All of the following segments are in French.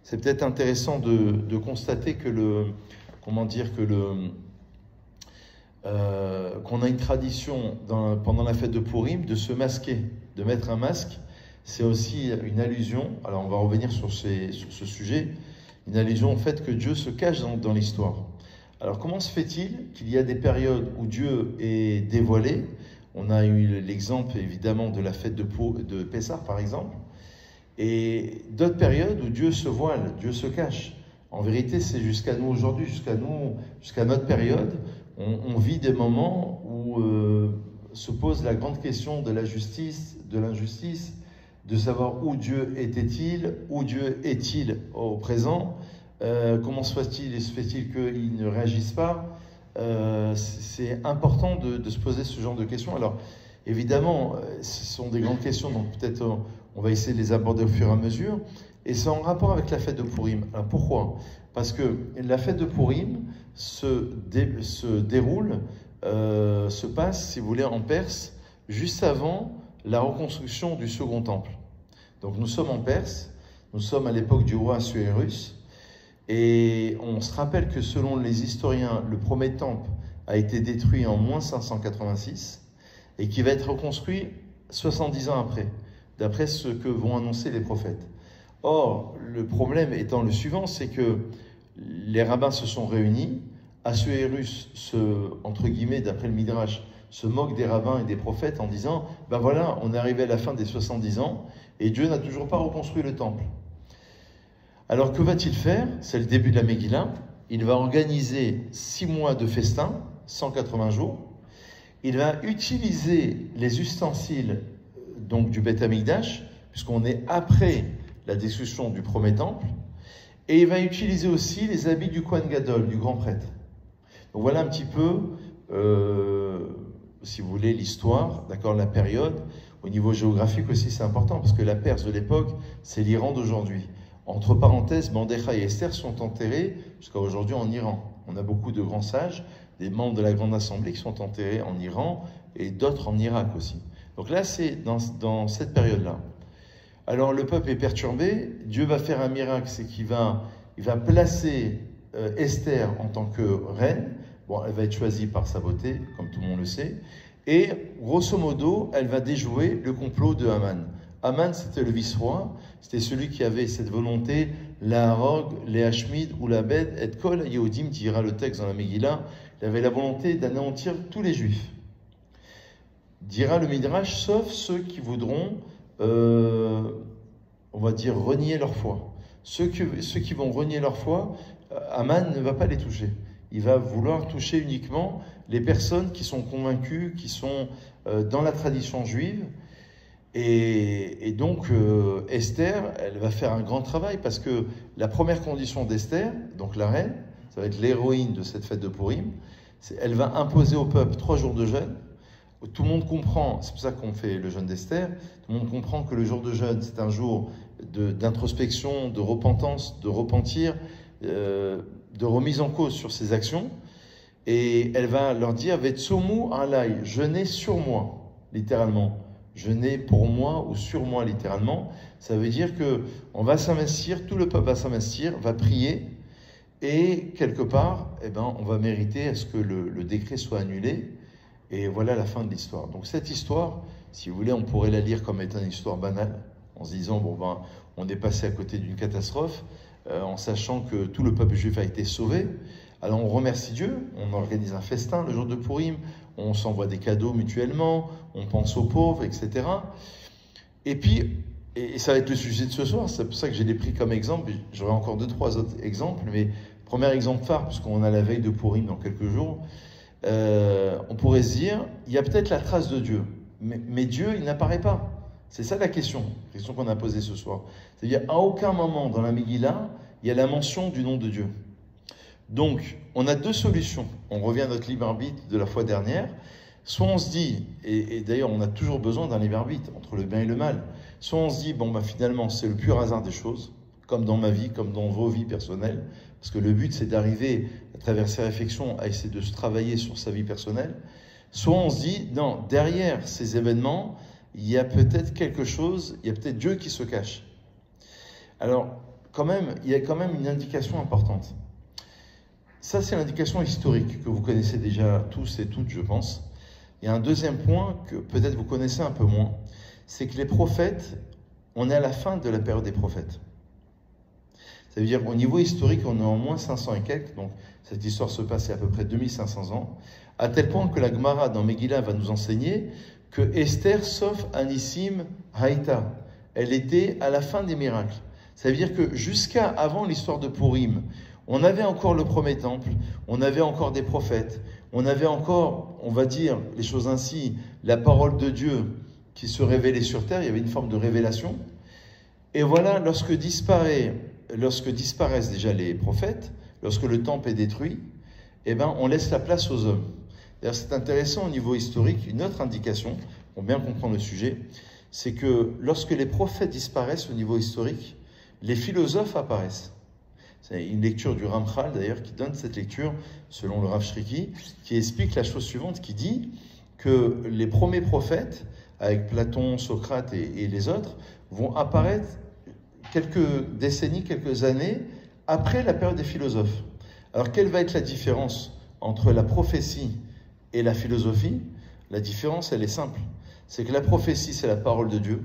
C'est peut-être intéressant de constater que qu'on a une tradition pendant la fête de Pourim de se masquer, de mettre un masque. C'est aussi une allusion, alors on va revenir sur ce sujet, une allusion au fait que Dieu se cache dans l'histoire. Alors comment se fait-il qu'il y a des périodes où Dieu est dévoilé? On a eu l'exemple évidemment de la fête de Pessah par exemple, et d'autres périodes où Dieu se voile, Dieu se cache. En vérité, c'est jusqu'à nous aujourd'hui, jusqu'à notre période, on vit des moments où se pose la grande question de la justice, de l'injustice, de savoir où Dieu était-il, où Dieu est-il au présent, comment se fait-il qu'il ne réagisse pas. C'est important de se poser ce genre de questions. Alors, évidemment, ce sont des grandes questions, donc peut-être on va essayer de les aborder au fur et à mesure. Et c'est en rapport avec la fête de Pourim. Alors pourquoi? Parce que la fête de Pourim se passe, si vous voulez, en Perse, juste avant la reconstruction du second temple. Donc nous sommes en Perse, nous sommes à l'époque du roi Assuérus, et on se rappelle que selon les historiens, le premier temple a été détruit en moins 586, et qui va être reconstruit 70 ans après, d'après ce que vont annoncer les prophètes. Or, le problème étant le suivant, c'est que les rabbins se sont réunis, Assuérus, entre guillemets, d'après le Midrash, se moque des rabbins et des prophètes en disant « Ben voilà, on est arrivé à la fin des 70 ans et Dieu n'a toujours pas reconstruit le temple. » Alors que va-t-il faire? C'est le début de la Megillah. Il va organiser 6 mois de festin, 180 jours. Il va utiliser les ustensiles donc, du Beth Amikdash, puisqu'on est après la destruction du premier temple, et il va utiliser aussi les habits du Kohen Gadol, du grand prêtre. Donc voilà un petit peu, si vous voulez, l'histoire, d'accord, la période. Au niveau géographique aussi, c'est important, parce que la Perse de l'époque, c'est l'Iran d'aujourd'hui. Entre parenthèses, Mordechai et Esther sont enterrés jusqu'à aujourd'hui en Iran. On a beaucoup de grands sages, des membres de la Grande Assemblée qui sont enterrés en Iran, et d'autres en Irak aussi. Donc là, c'est dans cette période-là. Alors le peuple est perturbé, Dieu va faire un miracle, c'est qu'il va placer Esther en tant que reine. Bon, elle va être choisie par sa beauté, comme tout le monde le sait, et grosso modo, elle va déjouer le complot de Haman. Haman, c'était le vice-roi, c'était celui qui avait cette volonté, la Harog, les Hashmid ou la Bed, et Kol Yehudim, dira le texte dans la Megillah, il avait la volonté d'anéantir tous les Juifs. Dira le Midrash, sauf ceux qui voudront on va dire, renier leur foi. Ceux qui vont renier leur foi, Haman ne va pas les toucher. Il va vouloir toucher uniquement les personnes qui sont convaincues, qui sont dans la tradition juive. Et donc, Esther, elle va faire un grand travail parce que la première condition d'Esther, donc la reine, ça va être l'héroïne de cette fête de Pourim, elle va imposer au peuple 3 jours de jeûne. Tout le monde comprend, c'est pour ça qu'on fait le jeûne d'Esther, tout le monde comprend que le jour de jeûne, c'est un jour d'introspection, de repentance, de repentir, de remise en cause sur ses actions. Et elle va leur dire, « Vetsomu alai » jeûnez sur moi, littéralement. Jeûner pour moi ou sur moi, littéralement. Ça veut dire qu'on va s'investir, tout le peuple va s'investir, va prier, et quelque part, eh ben, on va mériter à ce que le décret soit annulé. Et voilà la fin de l'histoire. Donc cette histoire, si vous voulez, on pourrait la lire comme étant une histoire banale, en se disant, bon ben, on est passé à côté d'une catastrophe, en sachant que tout le peuple juif a été sauvé. Alors on remercie Dieu, on organise un festin le jour de Pourim, on s'envoie des cadeaux mutuellement, on pense aux pauvres, etc. Et puis, et ça va être le sujet de ce soir, c'est pour ça que j'ai les pris comme exemple, j'aurai encore 2-3 autres exemples, mais premier exemple phare, puisqu'on a la veille de Pourim dans quelques jours, on pourrait se dire, il y a peut-être la trace de Dieu, mais Dieu, il n'apparaît pas. C'est ça la question qu'on a posée ce soir. C'est-à-dire, à aucun moment dans la Megillah, il y a la mention du nom de Dieu. Donc, on a 2 solutions. On revient à notre libre arbitre de la fois dernière. Soit on se dit, et d'ailleurs on a toujours besoin d'un libre arbitre entre le bien et le mal, soit on se dit, bon, bah, finalement, c'est le pur hasard des choses, comme dans ma vie, comme dans vos vies personnelles, parce que le but, c'est d'arriver, à travers ces réflexions, à essayer de se travailler sur sa vie personnelle. Soit on se dit, non, derrière ces événements, il y a peut-être quelque chose, il y a peut-être Dieu qui se cache. Alors, il y a quand même une indication importante. Ça, c'est l'indication historique que vous connaissez déjà tous et toutes, je pense. Il y a un deuxième point que peut-être vous connaissez un peu moins, c'est que les prophètes, on est à la fin de la période des prophètes. Ça veut dire qu'au niveau historique, on est en moins 500 et quelques, donc cette histoire se passe il y a à peu près 2500 ans, à tel point que la Gemara dans Megillah va nous enseigner que Esther, sauf Anissim Haïta, elle était à la fin des miracles. Ça veut dire que jusqu'à avant l'histoire de Purim, on avait encore le premier temple, on avait encore des prophètes, on avait encore, on va dire les choses ainsi, la parole de Dieu qui se révélait sur terre, il y avait une forme de révélation. Et voilà, lorsque disparaissent déjà les prophètes, lorsque le temple est détruit, eh ben, on laisse la place aux hommes. D'ailleurs, c'est intéressant au niveau historique, une autre indication, pour bien comprendre le sujet, c'est que lorsque les prophètes disparaissent au niveau historique, les philosophes apparaissent. C'est une lecture du Ramchal, d'ailleurs, qui donne cette lecture, selon le Rav Shriki, qui explique la chose suivante, qui dit que les premiers prophètes, avec Platon, Socrate et les autres, vont apparaître quelques décennies, quelques années après la période des philosophes. Alors, quelle va être la différence entre la prophétie et la philosophie? La différence, elle est simple. C'est que la prophétie, c'est la parole de Dieu.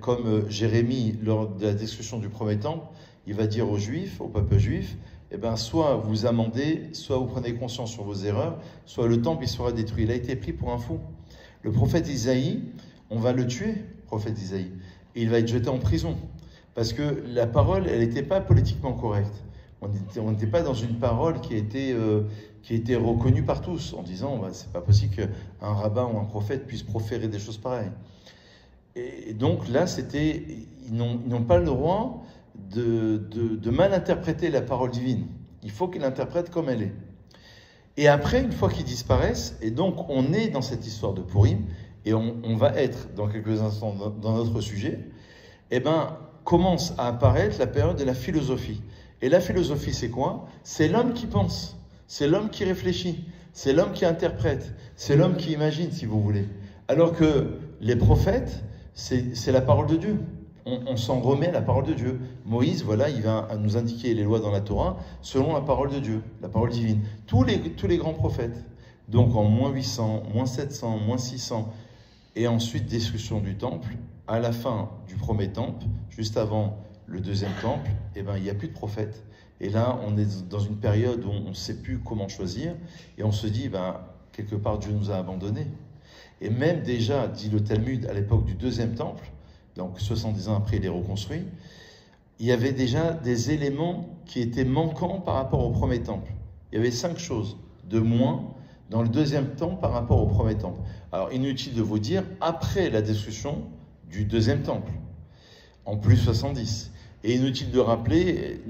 Comme Jérémie, lors de la destruction du premier temple, il va dire aux Juifs, au peuple juif, eh ben, soit vous amendez, soit vous prenez conscience sur vos erreurs, soit le temple il sera détruit. Il a été pris pour un fou. Le prophète Isaïe, on va le tuer, prophète Isaïe, et il va être jeté en prison. Parce que la parole, elle n'était pas politiquement correcte. On n'était pas dans une parole qui était reconnue par tous, en disant, bah, c'est pas possible qu'un rabbin ou un prophète puisse proférer des choses pareilles. Et donc là, ils n'ont pas le droit de mal interpréter la parole divine. Il faut qu'ils l'interprètent comme elle est. Et après, une fois qu'ils disparaissent, et donc on est dans cette histoire de Purim, et on va être dans quelques instants dans notre sujet, eh ben, commence à apparaître la période de la philosophie. Et la philosophie, c'est quoi? C'est l'homme qui pense, c'est l'homme qui réfléchit, c'est l'homme qui interprète, c'est l'homme qui imagine, si vous voulez. Alors que les prophètes, c'est la parole de Dieu. On s'en remet à la parole de Dieu. Moïse, voilà, il va nous indiquer les lois dans la Torah selon la parole de Dieu, la parole divine. Tous les grands prophètes. Donc en moins 800, moins 700, moins 600, et ensuite destruction du temple, à la fin du premier temple, juste avant le deuxième temple, eh ben, il n'y a plus de prophètes. Et là, on est dans une période où on ne sait plus comment choisir, et on se dit, ben, quelque part, Dieu nous a abandonnés. Et même déjà, dit le Talmud, à l'époque du deuxième temple, donc 70 ans après il est reconstruit, il y avait déjà des éléments qui étaient manquants par rapport au premier temple. Il y avait 5 choses de moins dans le deuxième temple par rapport au premier temple. Alors inutile de vous dire, après la destruction du deuxième temple, en plus 70, et inutile de rappeler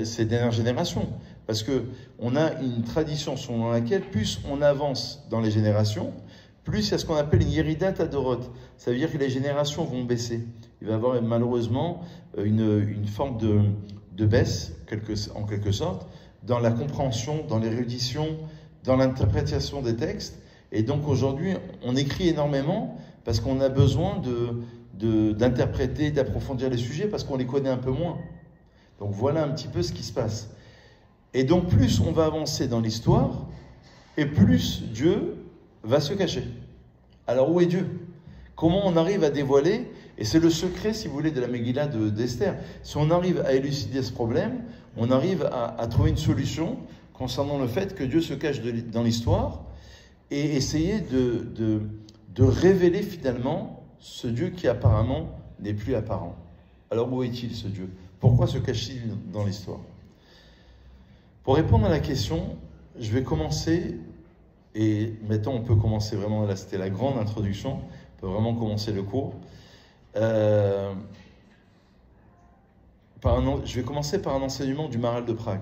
ces dernières générations, parce qu'on a une tradition selon laquelle plus on avance dans les générations, plus il y a ce qu'on appelle une yeridat adorot. Ça veut dire que les générations vont baisser. Il va y avoir malheureusement une forme de baisse, en quelque sorte, dans la compréhension, dans l'érudition, dans l'interprétation des textes. Et donc aujourd'hui, on écrit énormément parce qu'on a besoin d'interpréter, d'approfondir les sujets parce qu'on les connaît un peu moins. Donc voilà un petit peu ce qui se passe. Et donc plus on va avancer dans l'histoire, et plus Dieu va se cacher. Alors où est Dieu? Comment on arrive à dévoiler? Et c'est le secret, si vous voulez, de la Megillah d'Esther. Si on arrive à élucider ce problème, on arrive à trouver une solution concernant le fait que Dieu se cache dans l'histoire et essayer de révéler finalement ce Dieu qui apparemment n'est plus apparent. Alors où est-il ce Dieu? Pourquoi se cache-t-il dans l'histoire? Pour répondre à la question, je vais commencer. Et maintenant, on peut commencer vraiment, là c'était la grande introduction, on peut vraiment commencer le cours. Je vais commencer par un enseignement du Maharal de Prague.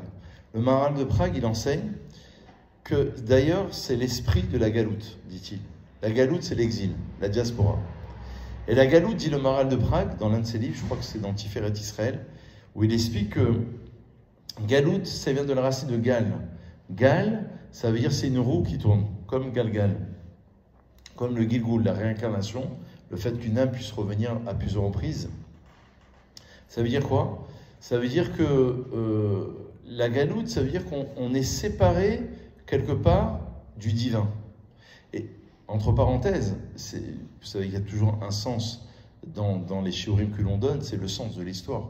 Le Maharal de Prague, il enseigne que d'ailleurs, c'est l'esprit de la galoute, dit-il. La galoute, c'est l'exil, la diaspora. Et la galoute, dit le Maharal de Prague, dans l'un de ses livres, je crois que c'est dans Tiferet Israël, où il explique que galoute, ça vient de la racine de gal. Gal, ça veut dire c'est une roue qui tourne, comme Galgal, comme le Gilgul, la réincarnation, le fait qu'une âme puisse revenir à plusieurs reprises. Ça veut dire quoi? Ça veut dire que la galoute, ça veut dire qu'on est séparé quelque part du divin. Et entre parenthèses, vous savez qu'il y a toujours un sens dans les shiurim que l'on donne, c'est le sens de l'histoire.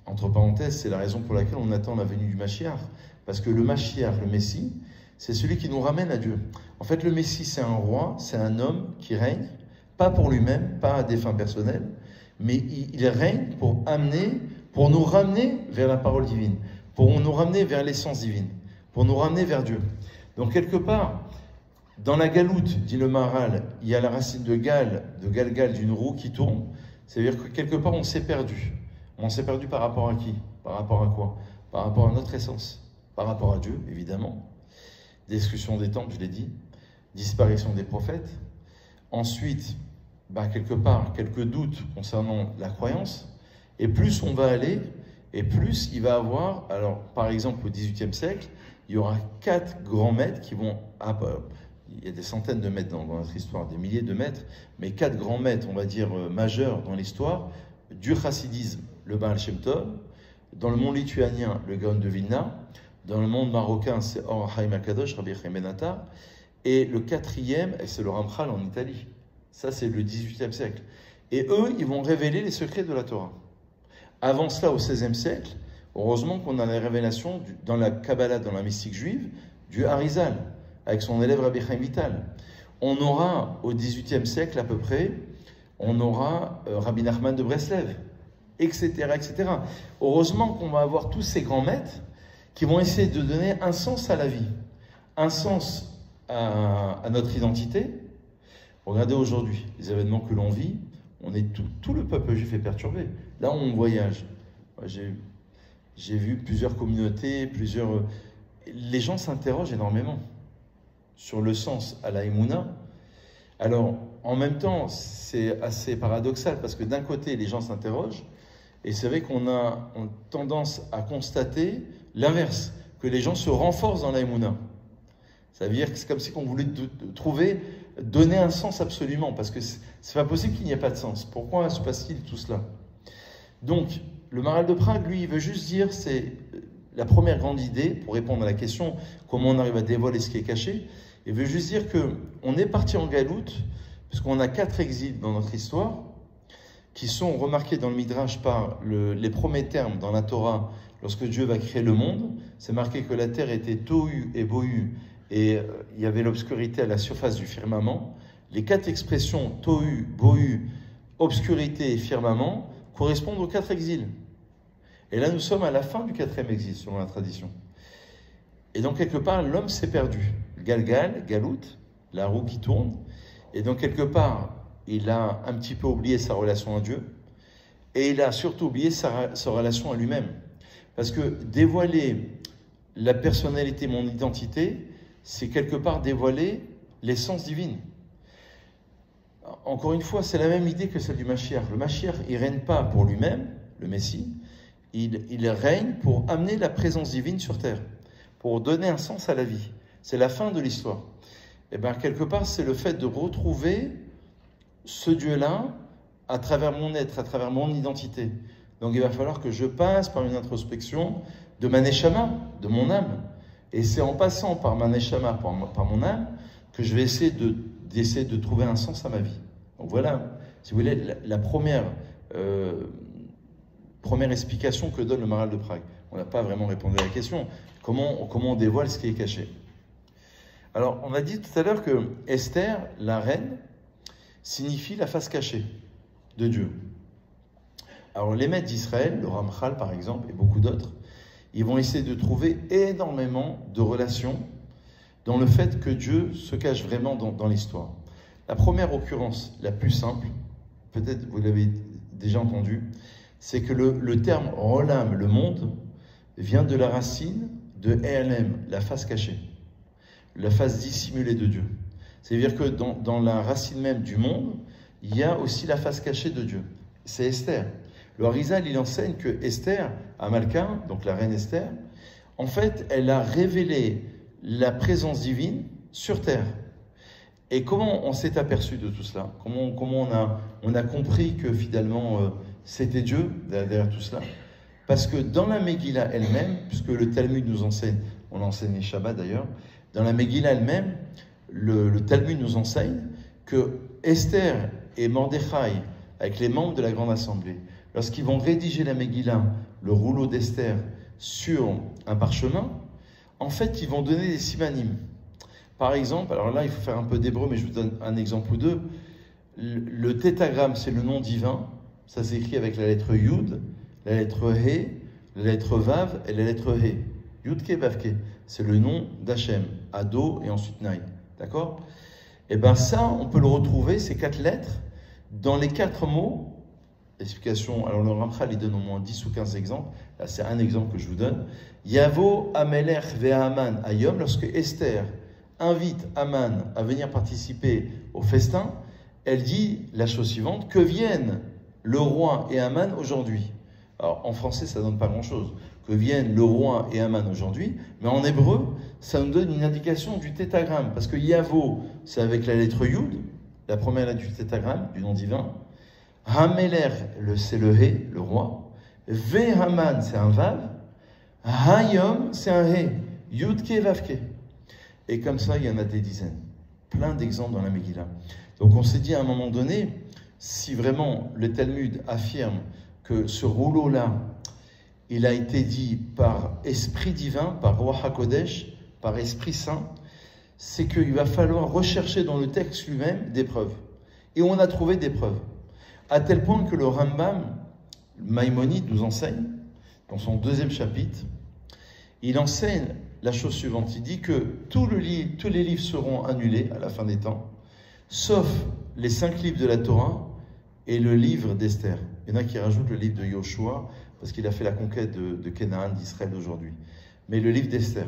Entre parenthèses, c'est la raison pour laquelle on attend la venue du Mashiach. Parce que le Mashiach, le Messie, c'est celui qui nous ramène à Dieu. En fait, le Messie, c'est un roi, c'est un homme qui règne, pas pour lui-même, pas à des fins personnelles, mais il règne pour nous ramener vers la parole divine, pour nous ramener vers l'essence divine, pour nous ramener vers Dieu. Donc, quelque part, dans la galoute, dit le Maharal, il y a la racine de galgal, d'une roue qui tourne. C'est-à-dire que quelque part, on s'est perdu. On s'est perdu par rapport à qui? Par rapport à quoi? Par rapport à notre essence. Par rapport à Dieu, évidemment. Destruction des temples, je l'ai dit. Disparition des prophètes. Ensuite, quelque part, quelques doutes concernant la croyance. Et plus on va aller, et plus il va avoir... Alors, par exemple, au XVIIIe siècle, il y aura 4 grands maîtres qui vont... il y a des centaines de maîtres dans notre histoire, des milliers de maîtres, mais 4 grands maîtres, on va dire, majeurs dans l'histoire, du chassidisme, le Baal Shem Tov, dans le monde lituanien, le Gaon de Vilna, dans le monde marocain, c'est Or Haïm al-Kadosh, Rabbi Chaim Ben Attar, et le 4e, c'est le Ramchal en Italie. Ça, c'est le XVIIIe siècle. Et eux, ils vont révéler les secrets de la Torah. Avant cela, au XVIe siècle, heureusement qu'on a la révélation dans la Kabbalah, dans la mystique juive, du Harizal, avec son élève Rabbi Chaim Vital. On aura, au XVIIIe siècle à peu près, on aura Rabbi Nachman de Breslev, etc., etc. Heureusement qu'on va avoir tous ces grands maîtres qui vont essayer de donner un sens à la vie, un sens à notre identité. Regardez aujourd'hui, les événements que l'on vit, tout le peuple juif est perturbé. Là, on voyage. J'ai vu plusieurs communautés, les gens s'interrogent énormément sur le sens à la Emouna. Alors, en même temps, c'est assez paradoxal parce que d'un côté, les gens s'interrogent et c'est vrai qu'on a tendance à constater l'inverse, que les gens se renforcent dans la Emouna. Ça veut dire que c'est comme si on voulait donner un sens absolument, parce que c'est pas possible qu'il n'y ait pas de sens. Pourquoi se passe-t-il tout cela? Donc, le Maharal de Prague, lui, il veut juste dire, c'est la première grande idée, pour répondre à la question, comment on arrive à dévoiler ce qui est caché, il veut juste dire qu'on est parti en galoute, puisqu'on a 4 exils dans notre histoire, qui sont remarqués dans le Midrash par les premiers termes dans la Torah, lorsque Dieu va créer le monde. C'est marqué que la terre était tohu et bohu, et il y avait l'obscurité à la surface du firmament. Les 4 expressions tohu, bohu, obscurité et firmament correspondent aux 4 exils. Et là, nous sommes à la fin du 4e exil, selon la tradition. Et donc, quelque part, l'homme s'est perdu. Galgal, galoute, la roue qui tourne. Et donc, quelque part, il a un petit peu oublié sa relation à Dieu. Et il a surtout oublié sa relation à lui-même. Parce que dévoiler la personnalité, mon identité, c'est quelque part dévoiler l'essence divine. Encore une fois, c'est la même idée que celle du Mashiach. Le Mashiach, il ne règne pas pour lui-même, le Messie, il règne pour amener la présence divine sur terre, pour donner un sens à la vie. C'est la fin de l'histoire. Et bien, quelque part, c'est le fait de retrouver ce Dieu-là à travers mon être, à travers mon identité. Donc, il va falloir que je passe par une introspection de ma neshama, de mon âme. Et c'est en passant par ma neshama, par mon âme, que je vais essayer de trouver un sens à ma vie. Donc voilà, si vous voulez, la première explication que donne le Maharal de Prague. On n'a pas vraiment répondu à la question. Comment on dévoile ce qui est caché? Alors, on a dit tout à l'heure que Esther, la reine, signifie la face cachée de Dieu. Alors, les maîtres d'Israël, le Ramchal par exemple, et beaucoup d'autres, ils vont essayer de trouver énormément de relations dans le fait que Dieu se cache vraiment dans l'histoire. La première occurrence, la plus simple, peut-être vous l'avez déjà entendu, c'est que le terme « Olam », le monde, vient de la racine de « Elem », la face cachée, la face dissimulée de Dieu. C'est-à-dire que dans la racine même du monde, il y a aussi la face cachée de Dieu. C'est Esther. Le Harizal, il enseigne que Esther, à Malka, donc la reine Esther, en fait, elle a révélé la présence divine sur terre. Et comment on s'est aperçu de tout cela? Comment on a compris que finalement, c'était Dieu derrière tout cela. Parce que dans la Megillah elle-même, puisque le Talmud nous enseigne, on l'a enseigné Shabbat d'ailleurs, dans la Megillah elle-même, le Talmud nous enseigne que Esther et Mordechai, avec les membres de la Grande Assemblée, lorsqu'ils vont rédiger la Megillah, le rouleau d'Esther, sur un parchemin, en fait, ils vont donner des simanim. Par exemple, alors là, il faut faire un peu d'hébreu, mais je vous donne un exemple ou deux. Le tétragramme, c'est le nom divin. Ça s'écrit avec la lettre Yud, la lettre He, la lettre Vav et la lettre He. Yudke Vavke, c'est le nom d'Hachem, Ado et ensuite Naï. D'accord? Et bien ça, on peut le retrouver, ces 4 lettres, dans les 4 mots. Explication, alors le Ramchal, il donne au moins 10 ou 15 exemples. Là, c'est un exemple que je vous donne. Yavo Amelech ve'Aman Ayom, lorsque Esther invite Aman à venir participer au festin, elle dit la chose suivante, que viennent le roi et Aman aujourd'hui. Alors en français, ça ne donne pas grand-chose. Que viennent le roi et Aman aujourd'hui, mais en hébreu, ça nous donne une indication du tétragramme, parce que Yavo, c'est avec la lettre Yud, la première lettre du tétragramme, du nom divin. Hameler, c'est le He, le roi. Ve'Haman, c'est un Vav. Hayom, c'est un He. Yudke, Vavke. Et comme ça, il y en a des dizaines. Plein d'exemples dans la Megillah. Donc on s'est dit à un moment donné, si vraiment le Talmud affirme que ce rouleau-là, il a été dit par esprit divin, par Roi HaKodesh, par esprit saint, c'est qu'il va falloir rechercher dans le texte lui-même des preuves. Et on a trouvé des preuves. À tel point que le Rambam, Maïmonide, nous enseigne, dans son 2e chapitre, il enseigne la chose suivante. Il dit que tous les livres seront annulés à la fin des temps, sauf les 5 livres de la Torah et le livre d'Esther. Il y en a qui rajoutent le livre de Yoshua, parce qu'il a fait la conquête de Canaan, d'Israël d'aujourd'hui. Mais le livre d'Esther.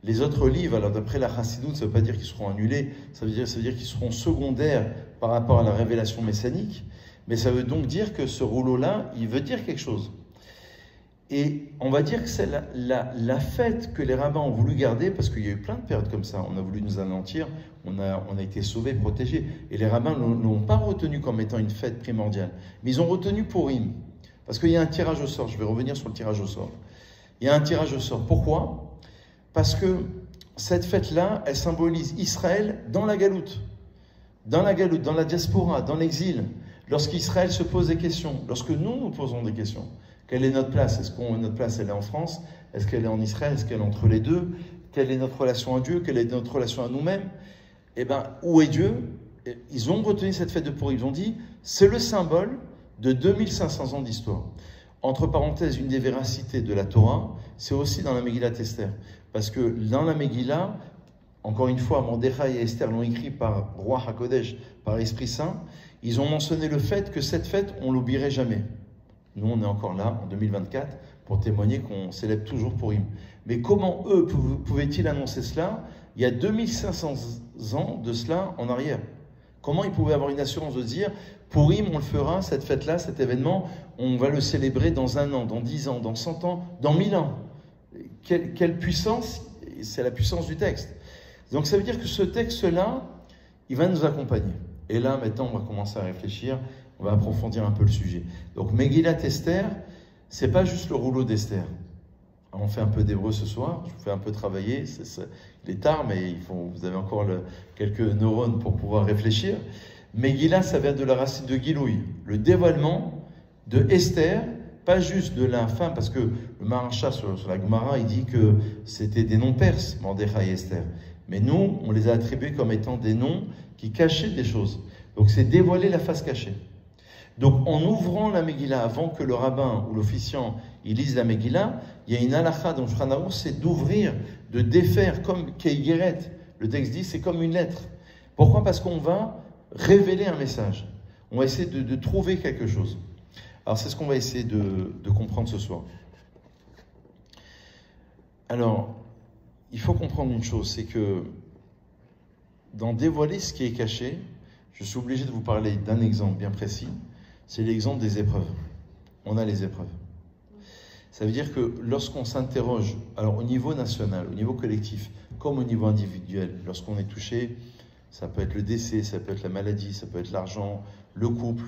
Les autres livres, alors d'après la Chassidoute, ça ne veut pas dire qu'ils seront annulés, ça veut dire qu'ils seront secondaires par rapport à la révélation messianique, mais ça veut donc dire que ce rouleau-là, il veut dire quelque chose. Et on va dire que c'est la fête que les rabbins ont voulu garder, parce qu'il y a eu plein de périodes comme ça. On a voulu nous anéantir, on a été sauvés, protégés. Et les rabbins ne l'ont pas retenu comme étant une fête primordiale. Mais ils ont retenu Purim. Parce qu'il y a un tirage au sort. Je vais revenir sur le tirage au sort. Il y a un tirage au sort. Pourquoi? Parce que cette fête-là, elle symbolise Israël dans la galoute. Dans la galoute, dans la diaspora, dans l'exil. Lorsqu'Israël se pose des questions. Lorsque nous posons des questions. Quelle est notre place? Est-ce que notre place, elle est en France? Est-ce qu'elle est en Israël? Est-ce qu'elle est entre les deux? Quelle est notre relation à Dieu? Quelle est notre relation à nous-mêmes? Eh bien, où est Dieu? Ils ont retenu cette fête de Purim. Ils ont dit, c'est le symbole de 2500 ans d'histoire. Entre parenthèses, une des véracités de la Torah, c'est aussi dans la Megillah Esther. Parce que dans la Megillah, encore une fois, Mordechai et Esther l'ont écrit par Roi HaKodesh, par Esprit Saint, ils ont mentionné le fait que cette fête, on ne l'oublierait jamais. Nous, on est encore là, en 2024, pour témoigner qu'on célèbre toujours Purim. Mais comment eux pouvaient-ils annoncer cela il y a 2500 ans de cela en arrière? Comment ils pouvaient avoir une assurance de dire Purim, on le fera, cette fête-là, cet événement, on va le célébrer dans 1 an, dans 10 ans, dans 100 ans, dans 1000 ans. Quelle puissance? C'est la puissance du texte. Donc ça veut dire que ce texte-là, il va nous accompagner. Et là, maintenant, on va commencer à réfléchir, on va approfondir un peu le sujet. Donc Megillat Esther, c'est pas juste le rouleau d'Esther. On fait un peu d'hébreu ce soir, je vous fais un peu travailler, il est tard, mais vous avez encore quelques neurones pour pouvoir réfléchir. Megillah, ça vient de la racine de Gilouï, le dévoilement de Esther, pas juste de la femme, parce que le Maharsha sur la Gemara, il dit que c'était des noms perses, Mordechai et Esther. Mais nous, on les a attribués comme étant des noms qui cachaient des choses. Donc c'est dévoiler la face cachée. Donc en ouvrant la Megillah, avant que le rabbin ou l'officiant il lise la Megillah, il y a une halakha dans le Shulchan Aruch, c'est d'ouvrir, de défaire, comme Keigeret. Le texte dit, c'est comme une lettre. Pourquoi? Parce qu'on va révéler un message. On va essayer de trouver quelque chose. Alors c'est ce qu'on va essayer de comprendre ce soir. Alors, il faut comprendre une chose, c'est que dans dévoiler ce qui est caché, je suis obligé de vous parler d'un exemple bien précis, c'est l'exemple des épreuves. On a les épreuves. Ça veut dire que lorsqu'on s'interroge, alors au niveau national, au niveau collectif, comme au niveau individuel, lorsqu'on est touché, ça peut être le décès, ça peut être la maladie, ça peut être l'argent, le couple,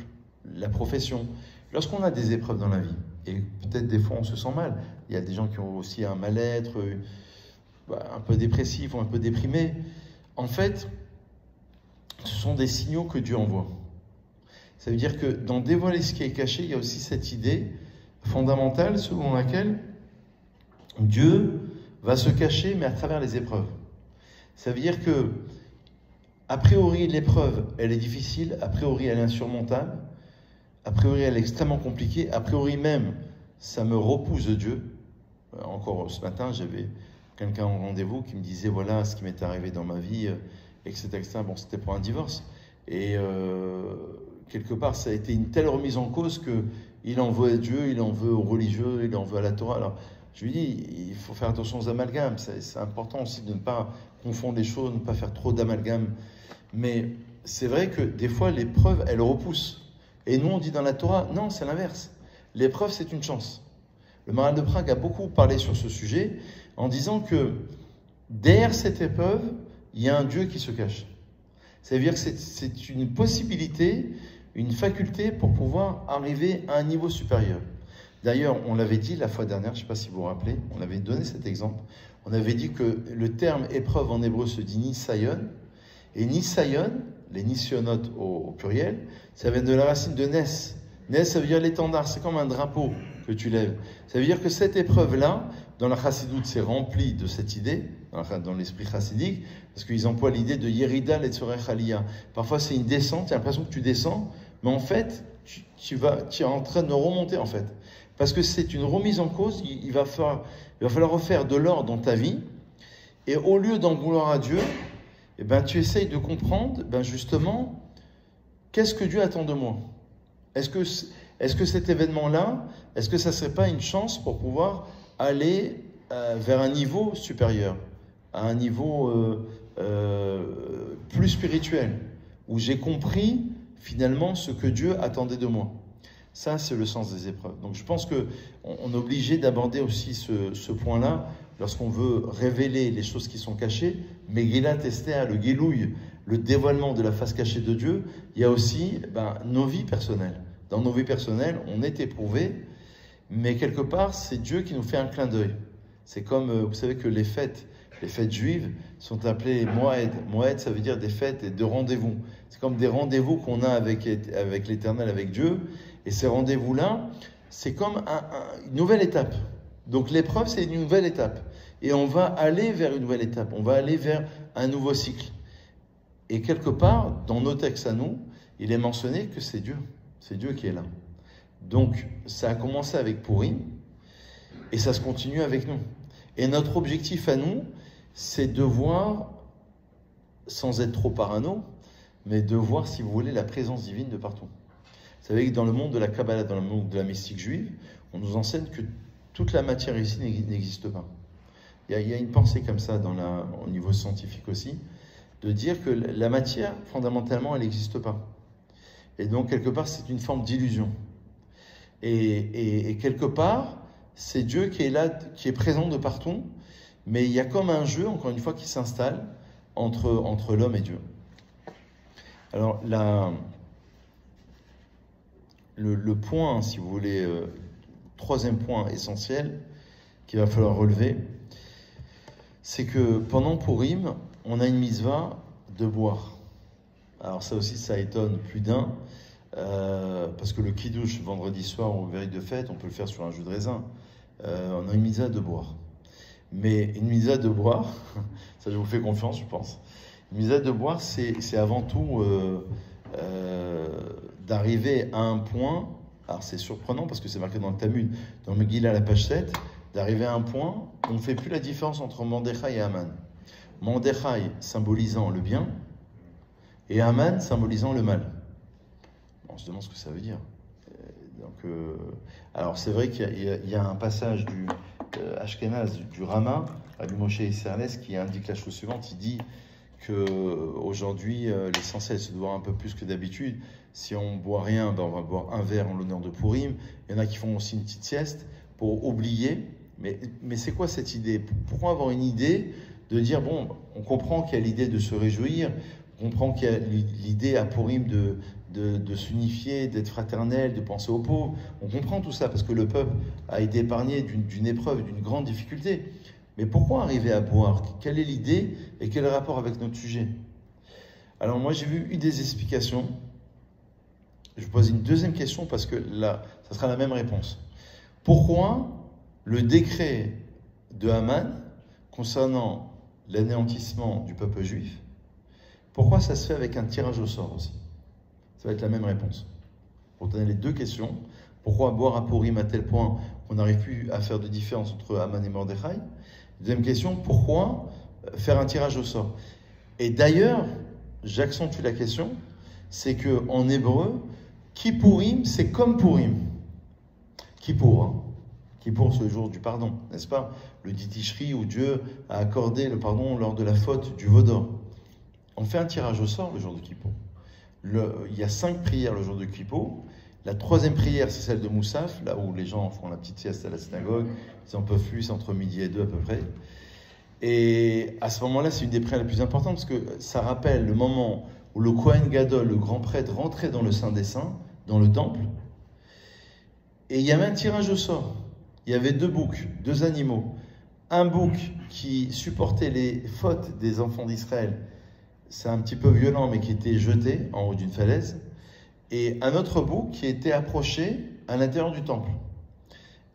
la profession. Lorsqu'on a des épreuves dans la vie, et peut-être des fois on se sent mal, il y a des gens qui ont aussi un mal-être, un peu dépressif ou un peu déprimé. En fait, ce sont des signaux que Dieu envoie. Ça veut dire que dans dévoiler ce qui est caché, il y a aussi cette idée fondamentale selon laquelle Dieu va se cacher, mais à travers les épreuves. Ça veut dire que, a priori, l'épreuve, elle est difficile, a priori, elle est insurmontable, a priori, elle est extrêmement compliquée, a priori même, ça me repousse de Dieu. Encore ce matin, j'avais quelqu'un en rendez-vous qui me disait, voilà ce qui m'est arrivé dans ma vie, etc., etc. Bon, c'était pour un divorce. Et quelque part, ça a été une telle remise en cause qu'il en veut à Dieu, il en veut aux religieux, il en veut à la Torah. Alors, je lui dis, il faut faire attention aux amalgames. C'est important aussi de ne pas confondre les choses, de ne pas faire trop d'amalgames. Mais c'est vrai que des fois, l'épreuve, elle repousse. Et nous, on dit dans la Torah, non, c'est l'inverse. L'épreuve, c'est une chance. Le Maharal de Prague a beaucoup parlé sur ce sujet en disant que derrière cette épreuve, il y a un Dieu qui se cache. Ça veut dire que c'est une possibilité, une faculté pour pouvoir arriver à un niveau supérieur. D'ailleurs, on l'avait dit la fois dernière, je ne sais pas si vous vous rappelez, on avait donné cet exemple. On avait dit que le terme épreuve en hébreu se dit nisayon. Et nisayon, les nisyonotes au pluriel, ça vient de la racine de nes. Nes, ça veut dire l'étendard, c'est comme un drapeau que tu lèves. Ça veut dire que cette épreuve-là, dans la chassidoute, c'est rempli de cette idée, dans l'esprit chassidique, parce qu'ils emploient l'idée de yerida letzorech aliyah. Parfois, c'est une descente, tu as l'impression que tu descends, mais en fait, tu es en train de remonter, en fait. Parce que c'est une remise en cause, il va falloir refaire de l'ordre dans ta vie, et au lieu d'en vouloir à Dieu, eh ben, tu essayes de comprendre, justement, qu'est-ce que Dieu attend de moi? Est-ce que cet événement-là, est-ce que ça ne serait pas une chance pour pouvoir aller vers un niveau supérieur, à un niveau plus spirituel, où j'ai compris finalement ce que Dieu attendait de moi? Ça, c'est le sens des épreuves. Donc je pense qu'on est obligé d'aborder aussi ce point-là lorsqu'on veut révéler les choses qui sont cachées. Mais Megillat Esther, le Gilouï, le dévoilement de la face cachée de Dieu, il y a aussi nos vies personnelles. Dans nos vies personnelles, on est éprouvé, mais quelque part, c'est Dieu qui nous fait un clin d'œil. C'est comme, vous savez que les fêtes juives sont appelées Moed. Moed, ça veut dire des fêtes et de rendez-vous. C'est comme des rendez-vous qu'on a avec l'Éternel, avec Dieu. Et ces rendez-vous-là, c'est comme une nouvelle étape. Donc l'épreuve, c'est une nouvelle étape. Et on va aller vers une nouvelle étape. On va aller vers un nouveau cycle. Et quelque part, dans nos textes à nous, il est mentionné que c'est Dieu. C'est Dieu qui est là. Donc, ça a commencé avec Pourim, et ça se continue avec nous. Et notre objectif à nous, c'est de voir, sans être trop parano, mais de voir, si vous voulez, la présence divine de partout. Vous savez que dans le monde de la Kabbalah, dans le monde de la mystique juive, on nous enseigne que toute la matière ici n'existe pas. Il y a une pensée comme ça au niveau scientifique aussi, de dire que la matière, fondamentalement, elle n'existe pas. Et donc, quelque part, c'est une forme d'illusion. Et quelque part, c'est Dieu qui est là, qui est présent de partout, mais il y a comme un jeu, encore une fois, qui s'installe entre l'homme et Dieu. Alors, le point, si vous voulez, troisième point essentiel qu'il va falloir relever, c'est que pendant Pourim, on a une mitzvah de boire. Alors ça aussi, ça étonne plus d'un, parce que le kiddush vendredi soir ou veille de fête, on peut le faire sur un jus de raisin. On a une mitzvah de boire. Mais une mitzvah de boire, ça je vous fais confiance, je pense. Une mitzvah de boire, c'est avant tout d'arriver à un point, alors c'est surprenant parce que c'est marqué dans le Talmud, dans le Megillah à la page 7, d'arriver à un point où on ne fait plus la différence entre Mordechai et Haman. Mordechai symbolisant le bien, et Haman symbolisant le mal. On se demande ce que ça veut dire. Alors c'est vrai qu'il y a un passage du Ashkenaz, du Rama, Rabbi Moshe Isserles, qui indique la chose suivante. Il dit qu'aujourd'hui, l'essentiel c'est de boire un peu plus que d'habitude. Si on ne boit rien, on va boire un verre en l'honneur de Pourim. Il y en a qui font aussi une petite sieste pour oublier. Mais c'est quoi cette idée? Pourquoi avoir une idée de dire, bon, on comprend qu'il y a l'idée de se réjouir, on comprend qu'il y a l'idée à Pourim de s'unifier, d'être fraternel, de penser aux pauvres. On comprend tout ça parce que le peuple a été épargné d'une épreuve, d'une grande difficulté. Mais pourquoi arriver à boire? Quelle est l'idée et quel est le rapport avec notre sujet? Alors moi j'ai eu des explications. Je vous pose une deuxième question parce que là, ça sera la même réponse. Pourquoi le décret de Haman concernant l'anéantissement du peuple juif, pourquoi ça se fait avec un tirage au sort aussi? Ça va être la même réponse. Pour donner les deux questions, pourquoi boire à Purim à tel point qu'on n'arrive plus à faire de différence entre Haman et Mordechai? Deuxième question, pourquoi faire un tirage au sort? Et d'ailleurs, j'accentue la question, c'est qu'en hébreu, Kippourim, c'est comme Purim. Kippour, hein. Kippour, c'est le jour du pardon, n'est-ce pas? Le dit Tishri où Dieu a accordé le pardon lors de la faute du veau d'or. On fait un tirage au sort le jour de Kippour. Il y a 5 prières le jour de Kippour. La troisième prière, c'est celle de Moussaf, là où les gens font la petite sieste à la synagogue. Ils n'en peuvent plus, c'est entre midi et 2 à peu près. Et à ce moment-là, c'est une des prières les plus importantes parce que ça rappelle le moment où le Kohen Gadol, le grand prêtre, rentrait dans le Saint des Saints, dans le temple. Et il y avait un tirage au sort. Il y avait 2 boucs, 2 animaux. Un bouc qui supportait les fautes des enfants d'Israël. C'est un petit peu violent, mais qui était jeté en haut d'une falaise. Et un autre bouc qui était approché à l'intérieur du temple.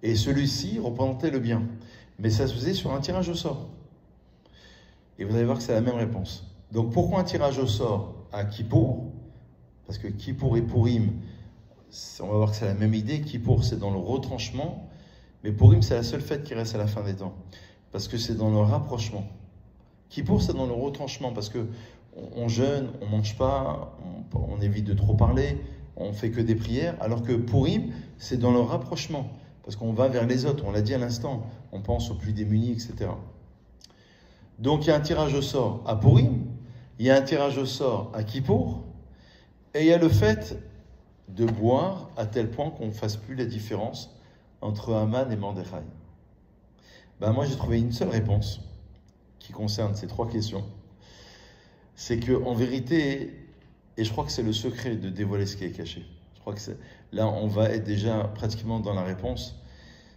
Et celui-ci représentait le bien. Mais ça se faisait sur un tirage au sort. Et vous allez voir que c'est la même réponse. Donc pourquoi un tirage au sort à Kippour? Parce que Kippour et Purim, on va voir que c'est la même idée. Kippour, c'est dans le retranchement. Mais Purim, c'est la seule fête qui reste à la fin des temps. Parce que c'est dans le rapprochement. Kippour, c'est dans le retranchement. Parce que on jeûne, on ne mange pas, on évite de trop parler, on fait que des prières. Alors que Purim, c'est dans le rapprochement. Parce qu'on va vers les autres, on l'a dit à l'instant. On pense aux plus démunis, etc. Donc il y a un tirage au sort à Purim, il y a un tirage au sort à Kippour, et il y a le fait de boire à tel point qu'on ne fasse plus la différence entre Haman et Mordechai. Moi j'ai trouvé une seule réponse qui concerne ces 3 questions. C'est qu'en vérité, et je crois que c'est le secret de dévoiler ce qui est caché, je crois que là on va être déjà pratiquement dans la réponse,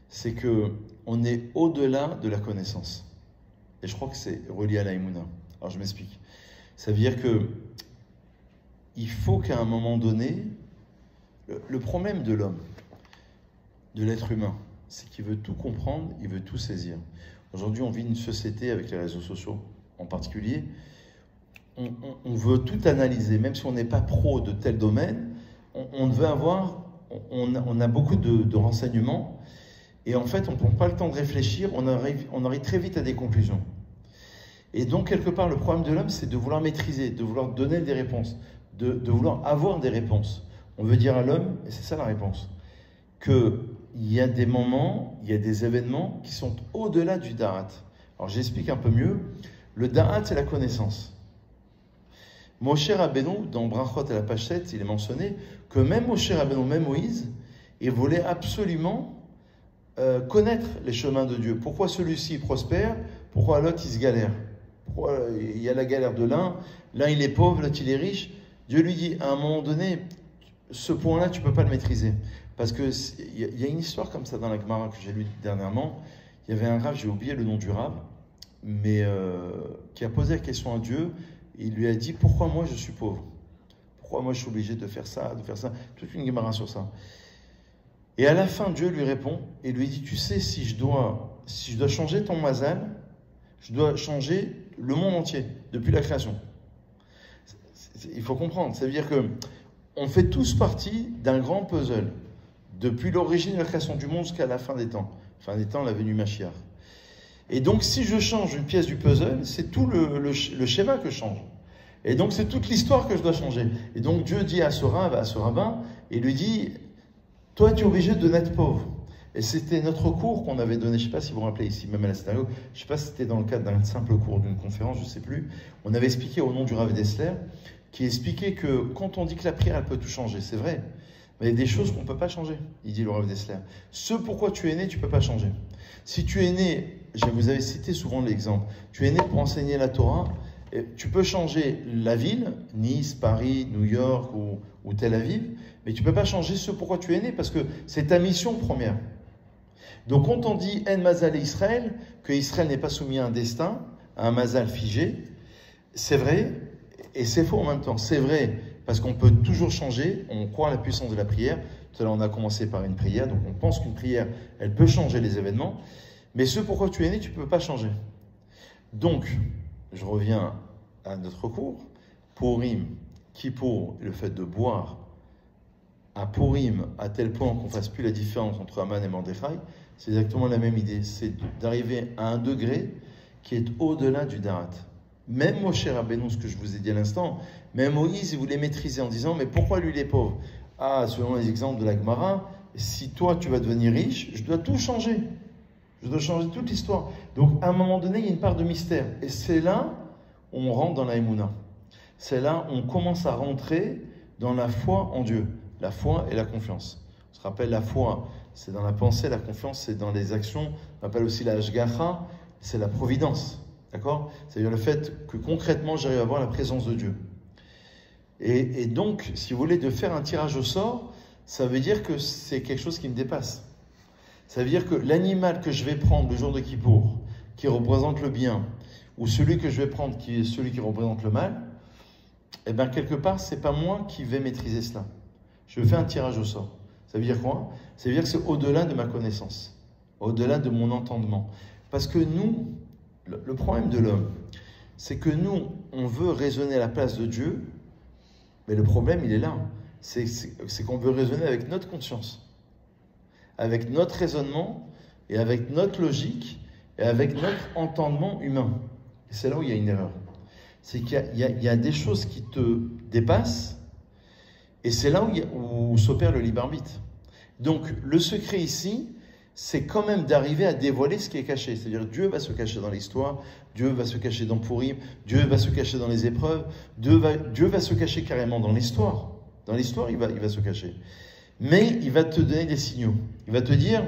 c'est qu'on est au-delà de la connaissance. Et je crois que c'est relié à l'Aïmouna. Alors je m'explique. Ça veut dire qu'il faut qu'à un moment donné, le problème de l'homme, de l'être humain, c'est qu'il veut tout comprendre, il veut tout saisir. Aujourd'hui, on vit une société avec les réseaux sociaux en particulier. On veut tout analyser, même si on n'est pas pro de tel domaine, on veut avoir, on a beaucoup de renseignements, et en fait, on ne prend pas le temps de réfléchir, on arrive très vite à des conclusions. Et donc, quelque part, le problème de l'homme, c'est de vouloir maîtriser, de vouloir donner des réponses, de vouloir avoir des réponses. On veut dire à l'homme, et c'est ça la réponse, qu'il y a des moments, il y a des événements qui sont au-delà du da'at. Alors, j'explique un peu mieux. Le da'at, c'est la connaissance. Moshe Rabbeinu, dans Brachot à la page 7, il est mentionné que même Moshe Rabbeinu, même Moïse, il voulait absolument connaître les chemins de Dieu. Pourquoi celui-ci prospère? Pourquoi l'autre il se galère? Pourquoi il y a la galère de l'un il est pauvre, l'autre il est riche? Dieu lui dit, à un moment donné, ce point-là, tu ne peux pas le maîtriser. Parce qu'il y a une histoire comme ça dans la Gemara que j'ai lue dernièrement. Il y avait un rave, j'ai oublié le nom du rave, mais qui a posé la question à Dieu. Il lui a dit, pourquoi moi je suis pauvre? Pourquoi moi je suis obligé de faire ça, toute une Gemara sur ça. Et à la fin, Dieu lui répond et lui dit, tu sais, si je dois changer ton mazal, je dois changer le monde entier, depuis la création. Il faut comprendre, ça veut dire qu'on fait tous partie d'un grand puzzle, depuis l'origine de la création du monde jusqu'à la fin des temps. Fin des temps, la venue Mashiach. Et donc, si je change une pièce du puzzle, c'est tout le schéma que je change. Et donc, c'est toute l'histoire que je dois changer. Et donc, Dieu dit à ce rabbin, et lui dit, toi, tu es obligé de naître pauvre. Et c'était notre cours qu'on avait donné, je ne sais pas si vous vous rappelez ici, même à la synagogue, je ne sais pas si c'était dans le cadre d'un simple cours, d'une conférence, je ne sais plus. On avait expliqué au nom du Rav Dessler, qui expliquait que quand on dit que la prière, elle peut tout changer, c'est vrai. Mais il y a des choses qu'on ne peut pas changer, il dit le Rav Dessler. Ce pourquoi tu es né, tu ne peux pas changer. Si tu es né, vous avez cité souvent l'exemple, tu es né pour enseigner la Torah, Et tu peux changer la ville, Nice, Paris, New York ou Tel Aviv, mais tu ne peux pas changer ce pourquoi tu es né, parce que c'est ta mission première. Donc quand on dit En Mazal et Israël, que Israël n'est pas soumis à un destin, à un Mazal figé, c'est vrai et c'est faux en même temps. C'est vrai parce qu'on peut toujours changer, on croit à la puissance de la prière. Tout à l'heure on a commencé par une prière, donc on pense qu'une prière, elle peut changer les événements, mais ce pourquoi tu es né, tu ne peux pas changer. Donc, je reviens à notre cours, Purim, Kippour, le fait de boire à Purim à tel point qu'on ne fasse plus la différence entre Haman et Mordechai, c'est exactement la même idée, c'est d'arriver à un degré qui est au-delà du Darat. Même Moshe Rabbeinu, ce que je vous ai dit à l'instant, même Moïse, il voulait maîtriser en disant, mais pourquoi lui les pauvres? Ah, selon les exemples de la Gemara, si toi tu vas devenir riche, je dois tout changer. Je dois changer toute l'histoire. Donc à un moment donné, il y a une part de mystère. Et c'est là où on rentre dans la Emouna. C'est là où on commence à rentrer dans la foi en Dieu. La foi et la confiance. On se rappelle, la foi, c'est dans la pensée, la confiance, c'est dans les actions. On appelle aussi la Hashgacha, c'est la providence. D'accord? C'est-à-dire le fait que concrètement, j'arrive à voir la présence de Dieu. Et donc, si vous voulez, de faire un tirage au sort, ça veut dire que c'est quelque chose qui me dépasse. Ça veut dire que l'animal que je vais prendre le jour de Kippour, qui représente le bien, ou celui que je vais prendre qui est celui qui représente le mal, eh bien, quelque part, ce n'est pas moi qui vais maîtriser cela. Je fais un tirage au sort. Ça veut dire quoi? Ça veut dire que c'est au-delà de ma connaissance, au-delà de mon entendement. Parce que nous, le problème de l'homme, c'est que nous, on veut raisonner à la place de Dieu, mais le problème, il est là. C'est qu'on veut raisonner avec notre conscience, avec notre raisonnement, et avec notre logique, et avec notre entendement humain. Et c'est là où il y a une erreur. C'est qu'il y a des choses qui te dépassent, et c'est là où s'opère le libre arbitre. Donc, le secret ici, c'est quand même d'arriver à dévoiler ce qui est caché. C'est-à-dire, Dieu va se cacher dans l'histoire, Dieu va se cacher dans Purim, Dieu va se cacher dans les épreuves, Dieu va se cacher carrément dans l'histoire. Dans l'histoire, il va se cacher. Mais il va te donner des signaux. Il va te dire,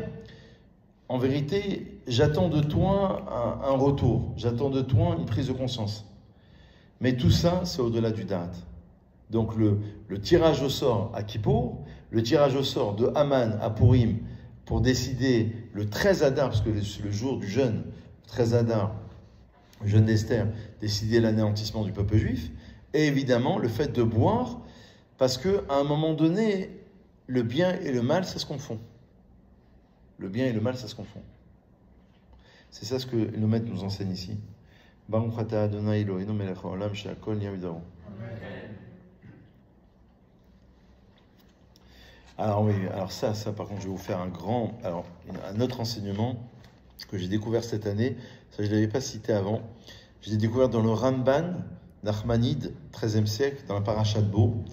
en vérité, j'attends de toi un retour, j'attends de toi une prise de conscience. Mais tout ça, c'est au-delà du date. Donc le tirage au sort à Kippour, le tirage au sort de Haman à Purim pour décider le 13 Adar, parce que c'est le jour du jeûne, 13 Adar, le jeûne d'Esther, décider l'anéantissement du peuple juif, et évidemment le fait de boire, parce qu'à un moment donné, le bien et le mal, ça se confond. Le bien et le mal, ça se confond. C'est ça ce que le maître nous enseigne ici. Baruch atah Adonai Eloheinu melech haolam she'akol nהיה bid'aro. Alors oui, alors ça par contre, je vais vous faire un autre enseignement que j'ai découvert cette année. Ça, je ne l'avais pas cité avant. Je l'ai découvert dans le Ramban Nachmanide, 13e siècle, dans la Parashat Bo.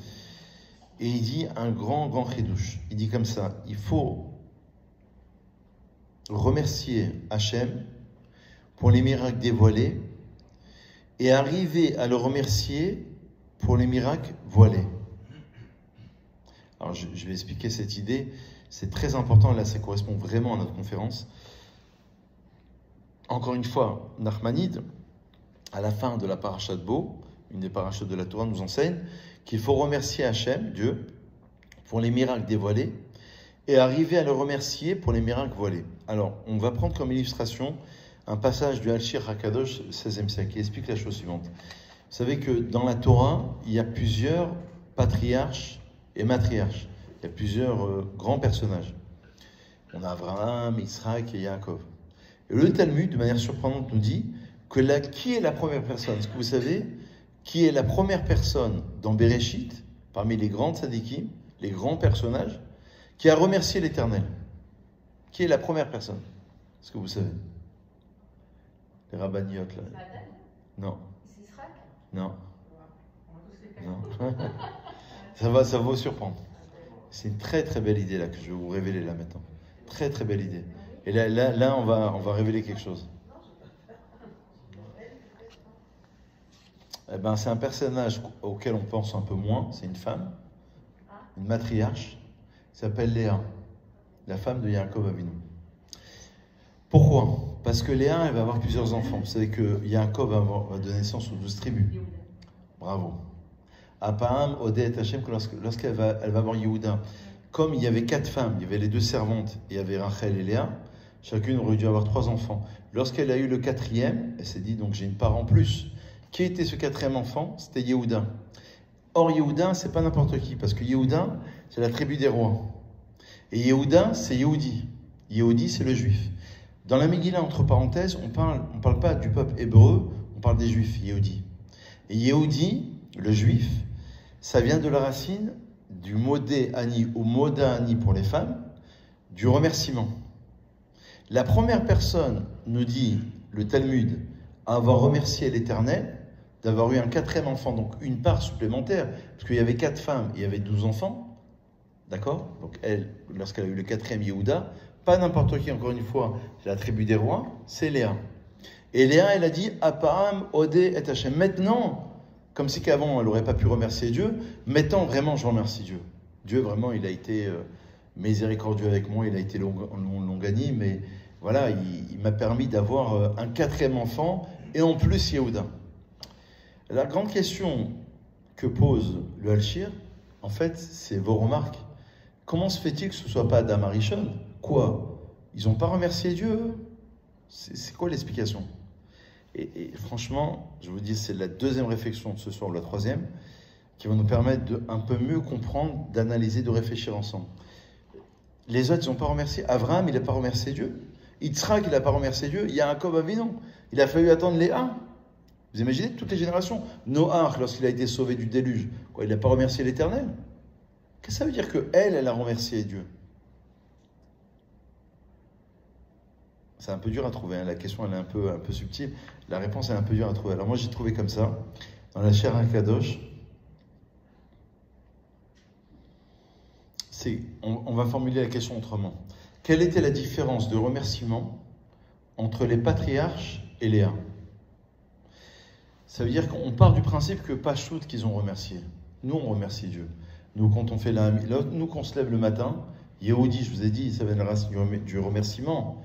Et il dit un grand chidouche. Il dit comme ça, il faut remercier Hachem pour les miracles dévoilés et arriver à le remercier pour les miracles voilés. Alors je vais expliquer cette idée, c'est très important, là ça correspond vraiment à notre conférence. Encore une fois, Nachmanide, à la fin de la Parashat Bo, une des parachutes de la Torah, nous enseigne qu'il faut remercier Hachem, Dieu, pour les miracles dévoilés et arriver à le remercier pour les miracles voilés. Alors, on va prendre comme illustration un passage du Al-Shir HaKadosh, 16e siècle, qui explique la chose suivante. Vous savez que dans la Torah, il y a plusieurs patriarches et matriarches. Il y a plusieurs grands personnages. On a Abraham, Israël et Yaakov. Et le Talmud, de manière surprenante, nous dit que qui est la première personne? Est-ce que vous savez qui est la première personne dans Bereshit, parmi les grands tzadikim, les grands personnages, qui a remercié l'Éternel? Qui est la première personne? Est-ce que vous savez? Les rabbiniotes, là. Non. C'est Israël? Non. Non. Ça va vous surprendre. C'est une très belle idée là que je vais vous révéler là maintenant. Très belle idée. Et là on va révéler quelque chose. Eh ben, c'est un personnage auquel on pense un peu moins. C'est une femme, une matriarche, qui s'appelle Léa, la femme de Yaakov Avinu. Pourquoi Parce que Léa, elle va avoir plusieurs enfants. Vous savez que Yaakov va donner naissance aux 12 tribus. Bravo. Apaham, Odé et Hachem, lorsqu'elle va avoir Yehuda, comme il y avait 4 femmes, il y avait les 2 servantes, et il y avait Rachel et Léa, chacune aurait dû avoir 3 enfants. Lorsqu'elle a eu le 4e, elle s'est dit, donc j'ai une part en plus. Qui était ce 4e enfant? C'était Yehuda. Or, Yehuda, c'est pas n'importe qui, parce que Yehuda, c'est la tribu des rois. Et Yehuda, c'est Yehudi. Yehudi, c'est le juif. Dans la Megillah, entre parenthèses, on parle pas du peuple hébreu, on parle des juifs, Yehudi. Et Yehudi, le juif, ça vient de la racine du modé ani ou moda ani pour les femmes, du remerciement. La première personne, nous dit le Talmud, à avoir remercié l'Éternel, d'avoir eu un 4e enfant, donc une part supplémentaire, parce qu'il y avait 4 femmes, il y avait 12 enfants, d'accord? Donc elle, lorsqu'elle a eu le 4e Yehuda, pas n'importe qui, encore une fois, c'est la tribu des rois, c'est Léa. Et Léa, elle a dit, Apaham, Odé et Hachem. Maintenant, comme si qu'avant, elle n'aurait pas pu remercier Dieu, maintenant, vraiment, je remercie Dieu. Dieu, vraiment, il a été miséricordieux avec moi, il a été longani, mais voilà, il m'a permis d'avoir un 4e enfant, et en plus, Yehuda. La grande question que pose le Halshir, en fait, c'est vos remarques. Comment se fait-il que ce ne soit pas Adam Arishon? Quoi? Ils n'ont pas remercié Dieu? C'est quoi l'explication? Et franchement, je vous dis, c'est la 2e réflexion de ce soir, la 3e, qui va nous permettre de un peu mieux comprendre, d'analyser, de réfléchir ensemble. Les autres, ils n'ont pas remercié. Abraham, il n'a pas remercié Dieu. Yitzhak, il n'a pas remercié Dieu. Yaakov Avinu, il a fallu attendre Léa. Vous imaginez toutes les générations. Noach, lorsqu'il a été sauvé du déluge, quoi, il n'a pas remercié l'Éternel. Qu'est-ce que ça veut dire qu'elle a remercié Dieu? C'est un peu dur à trouver, hein. La question elle est un peu subtile, la réponse est un peu dure à trouver. Alors moi j'ai trouvé comme ça, dans la Shir HaKadosh, on va formuler la question autrement. Quelle était la différence de remerciement entre les patriarches et Léa? Ça veut dire qu'on part du principe que pas shoot qu'ils ont remercié. Nous on remercie Dieu. Nous quand on fait nous qu'on se lève le matin, Yehudi, je vous ai dit, ça vient de la racine du remerciement.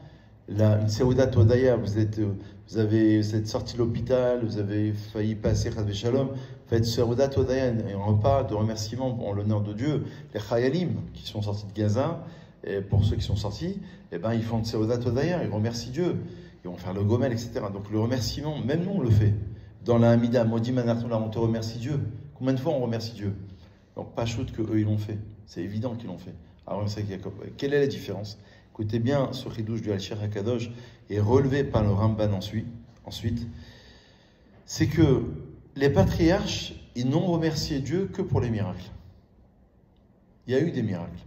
Une Seudat Odaya, vous êtes sorti de l'hôpital, vous avez failli passer Chas Shalom, faites Seudat Odaya, un repas de remerciement en l'honneur de Dieu. Les Chayalim qui sont sortis de Gaza, et pour ceux qui sont sortis, eh ben, ils font Seudat Odaya, ils remercient Dieu, ils vont faire le Gomel, etc. Donc le remerciement, même nous on le fait. Dans la Hamida, Modi Manatoula, on te remercie Dieu. Combien de fois on remercie Dieu? Donc pas shoot que eux ils l'ont fait, c'est évident qu'ils l'ont fait. Alors quelle est la différence? Écoutez bien, ce chidouche du Halshir HaKadosh est relevé par le Ramban ensuite, c'est que les patriarches, ils n'ont remercié Dieu que pour les miracles. Il y a eu des miracles.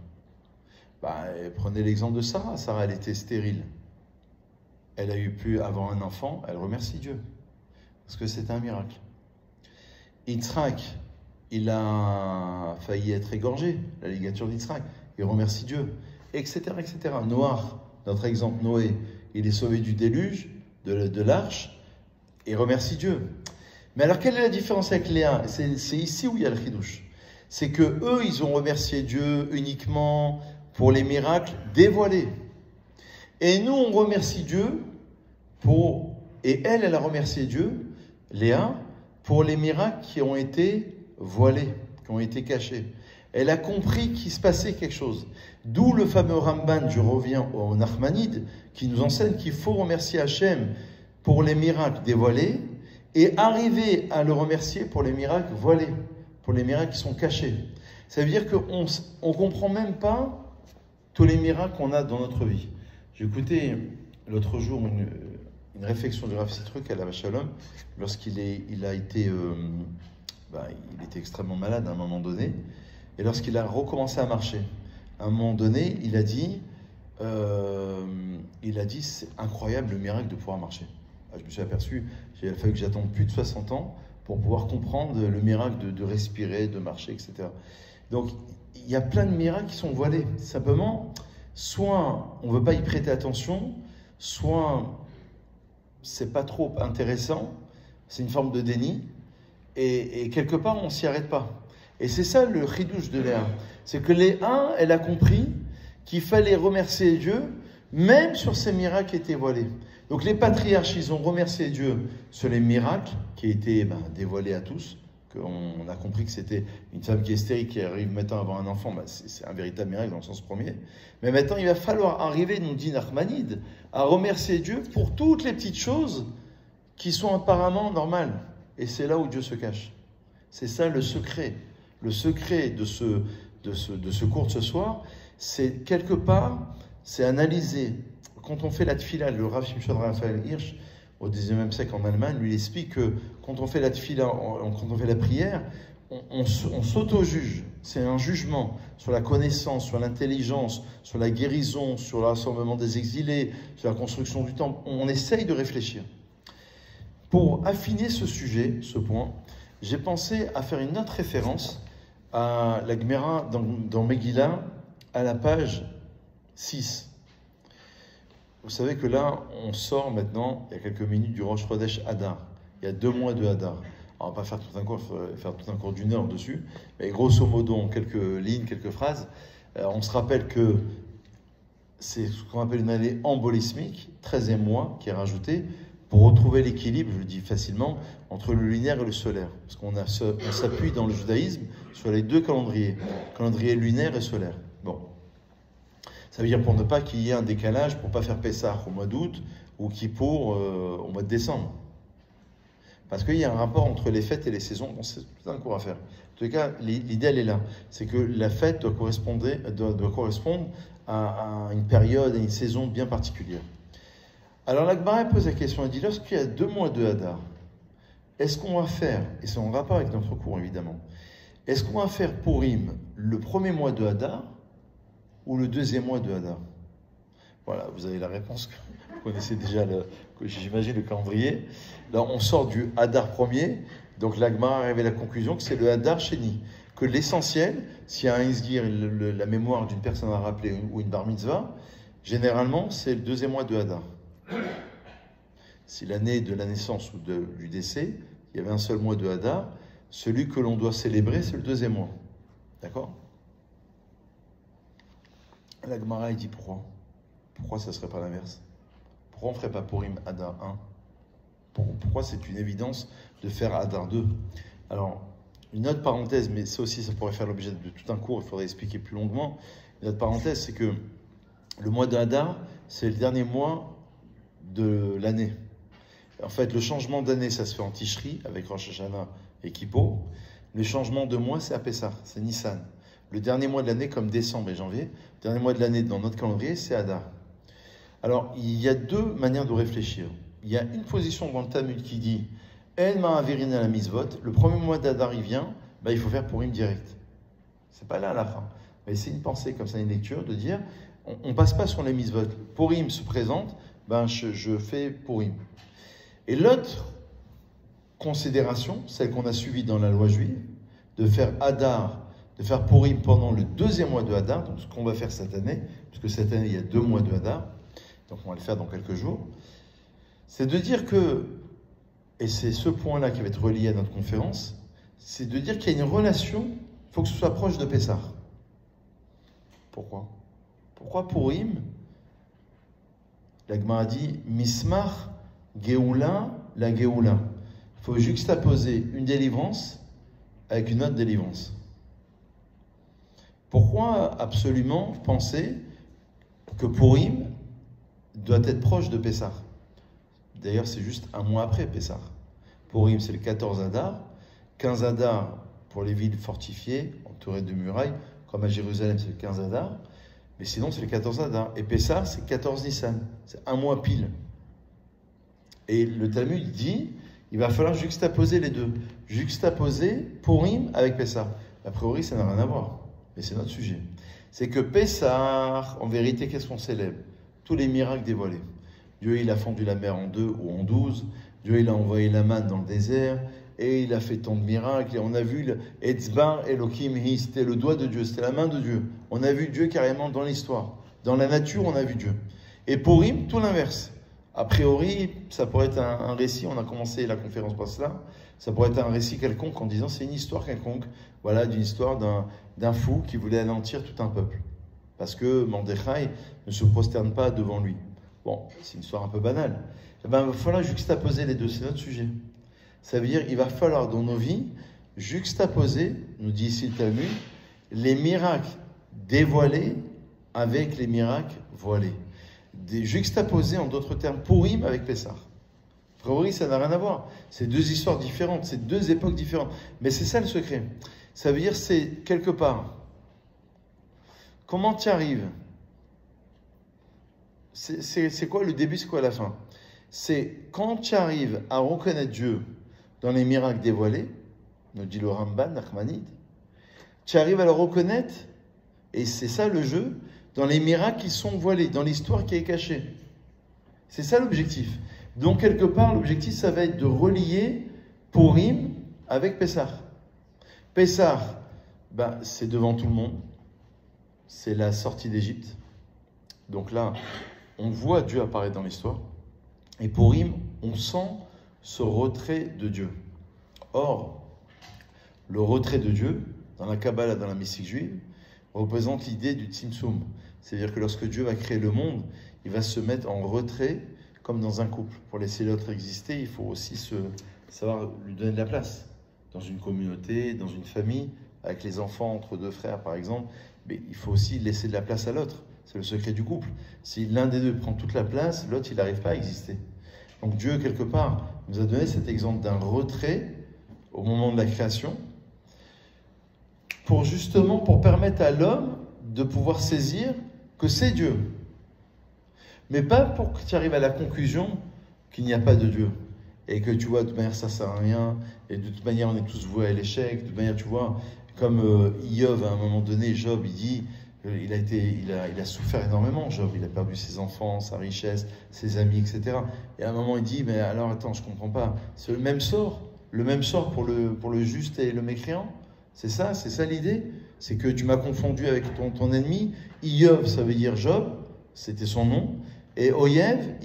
Prenez l'exemple de Sarah. Sarah, elle était stérile. Elle a eu pu avoir un enfant, elle remercie Dieu. Parce que c'est un miracle. Yitzhak, il a failli être égorgé, la ligature d'Yitzhak. Il remercie Dieu. Etc., etc. Noach, notre exemple, Noé, il est sauvé du déluge, de l'arche, et remercie Dieu. Mais alors, quelle est la différence avec Léa? C'est ici où il y a le chidouche. C'est que eux, ils ont remercié Dieu uniquement pour les miracles dévoilés. Et nous, on remercie Dieu et elle a remercié Dieu, Léa, pour les miracles qui ont été voilés, qui ont été cachés. Elle a compris qu'il se passait quelque chose. D'où le fameux Ramban, je reviens au Nachmanide, qui nous enseigne qu'il faut remercier Hachem pour les miracles dévoilés et arriver à le remercier pour les miracles voilés, pour les miracles qui sont cachés. Ça veut dire qu'on ne comprend même pas tous les miracles qu'on a dans notre vie. J'ai écouté l'autre jour une réflexion du Rav Sitruk à la Shalom, lorsqu'il était extrêmement malade à un moment donné, et lorsqu'il a recommencé à marcher. À un moment donné, il a dit c'est incroyable le miracle de pouvoir marcher. Je me suis aperçu, il a fallu que j'attende plus de 60 ans pour pouvoir comprendre le miracle de respirer, de marcher, etc. Donc, il y a plein de miracles qui sont voilés. Simplement, soit on ne veut pas y prêter attention, soit c'est pas trop intéressant, c'est une forme de déni, et quelque part, on ne s'y arrête pas. Et c'est ça le chidouche de Léa. C'est que Léa, elle a compris qu'il fallait remercier Dieu même sur ces miracles qui étaient voilés. Donc les patriarches, ils ont remercié Dieu sur les miracles qui étaient dévoilés à tous. On a compris que c'était une femme qui est stérile, qui arrive maintenant à avoir un enfant, c'est un véritable miracle dans le sens premier. Mais maintenant, il va falloir arriver, nous dit Nachmanide, à remercier Dieu pour toutes les petites choses qui sont apparemment normales. Et c'est là où Dieu se cache. C'est ça le secret. Le secret de ce cours de ce soir, c'est quelque part, c'est analyser. Quand on fait la tfila, le Rav Shimshon Raphaël Hirsch, au XIXe siècle en Allemagne, lui explique que quand on fait la tfila, quand on fait la prière, on s'auto-juge. C'est un jugement sur la connaissance, sur l'intelligence, sur la guérison, sur le rassemblement des exilés, sur la construction du temple. On essaye de réfléchir. Pour affiner ce sujet, ce point, j'ai pensé à faire une autre référence à la Gemara dans Megillah, à la page 6. Vous savez que là, on sort maintenant, il y a quelques minutes, du Rosh Chodesh Adar. Il y a 2 mois de Adar. On ne va pas faire tout un cours d'1 heure dessus, mais grosso modo, en quelques lignes, quelques phrases, on se rappelle que c'est ce qu'on appelle une année embolismique, 13e mois, qui est rajouté, pour retrouver l'équilibre, je le dis facilement, entre le lunaire et le solaire. Parce qu'on s'appuie dans le judaïsme sur les 2 calendriers, calendrier lunaire et solaire. Bon. Ça veut dire pour ne pas qu'il y ait un décalage, pour ne pas faire Pessah au mois d'août ou Kippour au mois de décembre. Parce qu'il y a un rapport entre les fêtes et les saisons. Bon, c'est tout un cours à faire. En tout cas, l'idée, elle est là. C'est que la fête doit correspondre à une période, à une saison bien particulière. Alors la Gemara pose la question, elle dit, lorsqu'il y a 2 mois de Hadar, est-ce qu'on va faire, et c'est en rapport avec notre cours évidemment, est-ce qu'on va faire Purim le 1er mois de Hadar ou le 2e mois de Hadar? Voilà, vous avez la réponse, vous connaissez déjà, j'imagine, le calendrier. Là, on sort du Hadar 1er, donc la Gemara arrive à la conclusion que c'est le Hadar Sheni, que l'essentiel, s'il y a un Isgir, la mémoire d'une personne à rappeler, ou une Bar Mitzvah, généralement, c'est le 2e mois de Hadar. Si l'année de la naissance ou du décès, il y avait un seul mois de Hadar, celui que l'on doit célébrer, c'est le 2e mois. D'accord? La Gemara, il dit pourquoi? Pourquoi ça ne serait pas l'inverse? Pourquoi on ne ferait pas Purim Hadar 1? Pourquoi c'est une évidence de faire Hadar 2? Alors, une autre parenthèse, mais ça aussi, ça pourrait faire l'objet de tout un cours, il faudrait expliquer plus longuement. Une autre parenthèse, c'est que le mois de Hadar, c'est le dernier mois de l'année. En fait, le changement d'année, ça se fait en Tishri, avec Rosh Hashanah et Kippour. Le changement de mois, c'est à Pessah, c'est Nissan. Le dernier mois de l'année, comme décembre et janvier, le dernier mois de l'année dans notre calendrier, c'est Hadar. Alors, il y a 2 manières de réfléchir. Il y a une position dans le Talmud qui dit « El ma'avirin à la misvot », le 1er mois d'Hadar, il vient, il faut faire Purim direct. C'est pas là à la fin. Mais c'est une pensée, comme ça, une lecture, de dire on ne passe pas sur les misvot. Purim se présente, je fais Purim. Et l'autre considération, celle qu'on a suivie dans la loi juive, de faire Hadar, de faire Purim pendant le 2e mois de Hadar, donc ce qu'on va faire cette année, puisque cette année il y a 2 mois de Hadar, donc on va le faire dans quelques jours, c'est de dire que, et c'est ce point-là qui va être relié à notre conférence, c'est de dire qu'il y a une relation, il faut que ce soit proche de Pessah. Pourquoi? Pourquoi Purim? La Gemara dit Mismar Geoula la Geoula. Il faut juxtaposer une délivrance avec une autre délivrance. Pourquoi absolument penser que Purim doit être proche de Pessah? D'ailleurs, c'est juste un mois après Pessah. Purim, c'est le 14 Hadar. 15 Hadar pour les villes fortifiées, entourées de murailles, comme à Jérusalem, c'est le 15 Hadar. Mais sinon, c'est le 14 Hadar. Et Pessah, c'est 14 Nissan. C'est un mois pile. Et le Talmud dit, il va falloir juxtaposer les deux. Juxtaposer Purim avec Pessah. A priori, ça n'a rien à voir. Mais c'est notre sujet. C'est que Pessah, en vérité, qu'est-ce qu'on célèbre? Tous les miracles dévoilés. Dieu, il a fendu la mer en 2 ou en 12. Dieu, il a envoyé la manne dans le désert. Et il a fait tant de miracles. Et on a vu Etzbar Elohim Hi, c'était le doigt de Dieu, c'était la main de Dieu. On a vu Dieu carrément dans l'histoire. Dans la nature, on a vu Dieu. Et Purim, tout l'inverse. A priori, ça pourrait être un récit, on a commencé la conférence par cela, ça pourrait être un récit quelconque en disant c'est une histoire quelconque, voilà, d'une histoire d'un fou qui voulait anéantir tout un peuple. parce que Mordechai ne se prosterne pas devant lui. Bon, c'est une histoire un peu banale. Eh ben, il va falloir juxtaposer les deux, c'est notre sujet. Ça veut dire qu'il va falloir dans nos vies juxtaposer, nous dit ici le Talmud, les miracles dévoilés avec les miracles voilés. Juxtaposer en d'autres termes Purim avec Pessah. A priori, ça n'a rien à voir. C'est deux histoires différentes, c'est deux époques différentes. Mais c'est ça le secret. Ça veut dire, c'est quelque part. Comment tu y arrives? C'est quoi le début, c'est quoi la fin? C'est quand tu arrives à reconnaître Dieu dans les miracles dévoilés, nous dit le Ramban, Nachmanide, tu arrives à le reconnaître, et c'est ça le jeu, dans les miracles qui sont voilés, dans l'histoire qui est cachée. C'est ça l'objectif. Donc, quelque part, l'objectif, ça va être de relier Purim avec Pessah. Pessah, ben, c'est devant tout le monde. C'est la sortie d'Égypte. Donc là, on voit Dieu apparaître dans l'histoire. Et Purim, on sent ce retrait de Dieu. Or, le retrait de Dieu, dans la Kabbalah, dans la mystique juive, représente l'idée du Tzimtzum. C'est-à-dire que lorsque Dieu va créer le monde, il va se mettre en retrait, comme dans un couple. Pour laisser l'autre exister, il faut aussi savoir lui donner de la place. Dans une communauté, dans une famille, avec les enfants entre deux frères par exemple, mais il faut aussi laisser de la place à l'autre. C'est le secret du couple. Si l'un des deux prend toute la place, l'autre il n'arrive pas à exister. Donc Dieu, quelque part, nous a donné cet exemple d'un retrait au moment de la création, pour permettre à l'homme de pouvoir saisir que c'est Dieu. Mais pas pour que tu arrives à la conclusion qu'il n'y a pas de Dieu. Et que tu vois, de toute manière, ça ne sert à rien. Et de toute manière, on est tous voués à l'échec. De toute manière, tu vois, comme Iov, à un moment donné, Job, il dit, il a souffert énormément, Job. Il a perdu ses enfants, sa richesse, ses amis, etc. Et à un moment, il dit, mais alors, attends, je ne comprends pas. C'est le même sort pour le juste et le mécréant. C'est ça l'idée. C'est que tu m'as confondu avec ton ennemi. Iov, ça veut dire Job, c'était son nom. Et Oyev,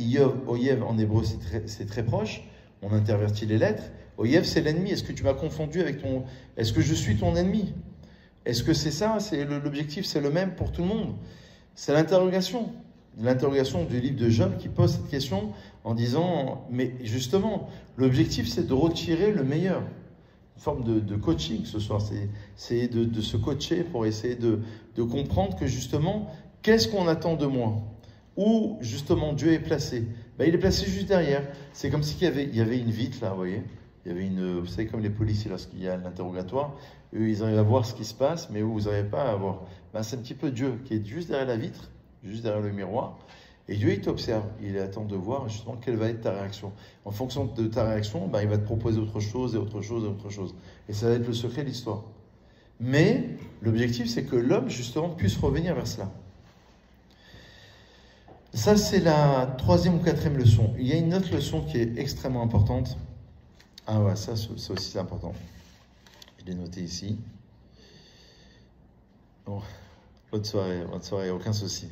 Oyev en hébreu, c'est très proche. On intervertit les lettres. Oyev, c'est l'ennemi. Est-ce que tu m'as confondu avec ton... Est-ce que je suis ton ennemi? Est-ce que c'est ça? L'objectif, c'est le même pour tout le monde. C'est l'interrogation. L'interrogation du livre de Job qui pose cette question en disant, mais justement, l'objectif, c'est de retirer le meilleur. Une forme de coaching ce soir. C'est essayer de se coacher pour essayer de comprendre que justement, qu'est-ce qu'on attend de moi? Où justement Dieu est placé? Ben, il est placé juste derrière. C'est comme s'il y avait une vitre là, vous voyez. Il y avait vous savez, comme les policiers lorsqu'il y a l'interrogatoire, eux ils arrivent à voir ce qui se passe, mais vous n'arrivez pas à voir. Ben, c'est un petit peu Dieu qui est juste derrière la vitre, juste derrière le miroir. Et Dieu, il t'observe. Il attend de voir justement quelle va être ta réaction. En fonction de ta réaction, ben, il va te proposer autre chose et autre chose et autre chose. Et ça va être le secret de l'histoire. Mais l'objectif, c'est que l'homme, justement, puisse revenir vers cela. Ça, c'est la troisième ou quatrième leçon. Il y a une autre leçon qui est extrêmement importante. Ah ouais, ça aussi c'est important. Je l'ai noté ici. Bon, bonne soirée, aucun souci.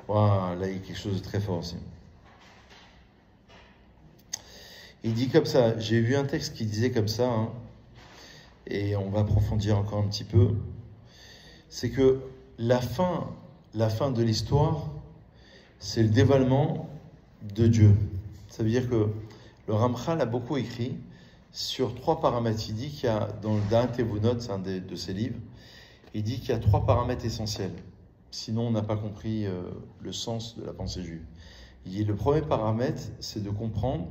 Wow, là, il y a quelque chose de très fort aussi. Il dit comme ça, j'ai vu un texte qui disait comme ça, hein, et on va approfondir encore un petit peu. C'est que la fin de l'histoire, c'est le dévoilement de Dieu. Ça veut dire que le Ramchal a beaucoup écrit sur 3 paramètres. Il dit qu'il y a, dans le Da'at Evunot, c'est un de ses livres, il dit qu'il y a 3 paramètres essentiels. Sinon, on n'a pas compris le sens de la pensée juive. Il dit le premier paramètre, c'est de comprendre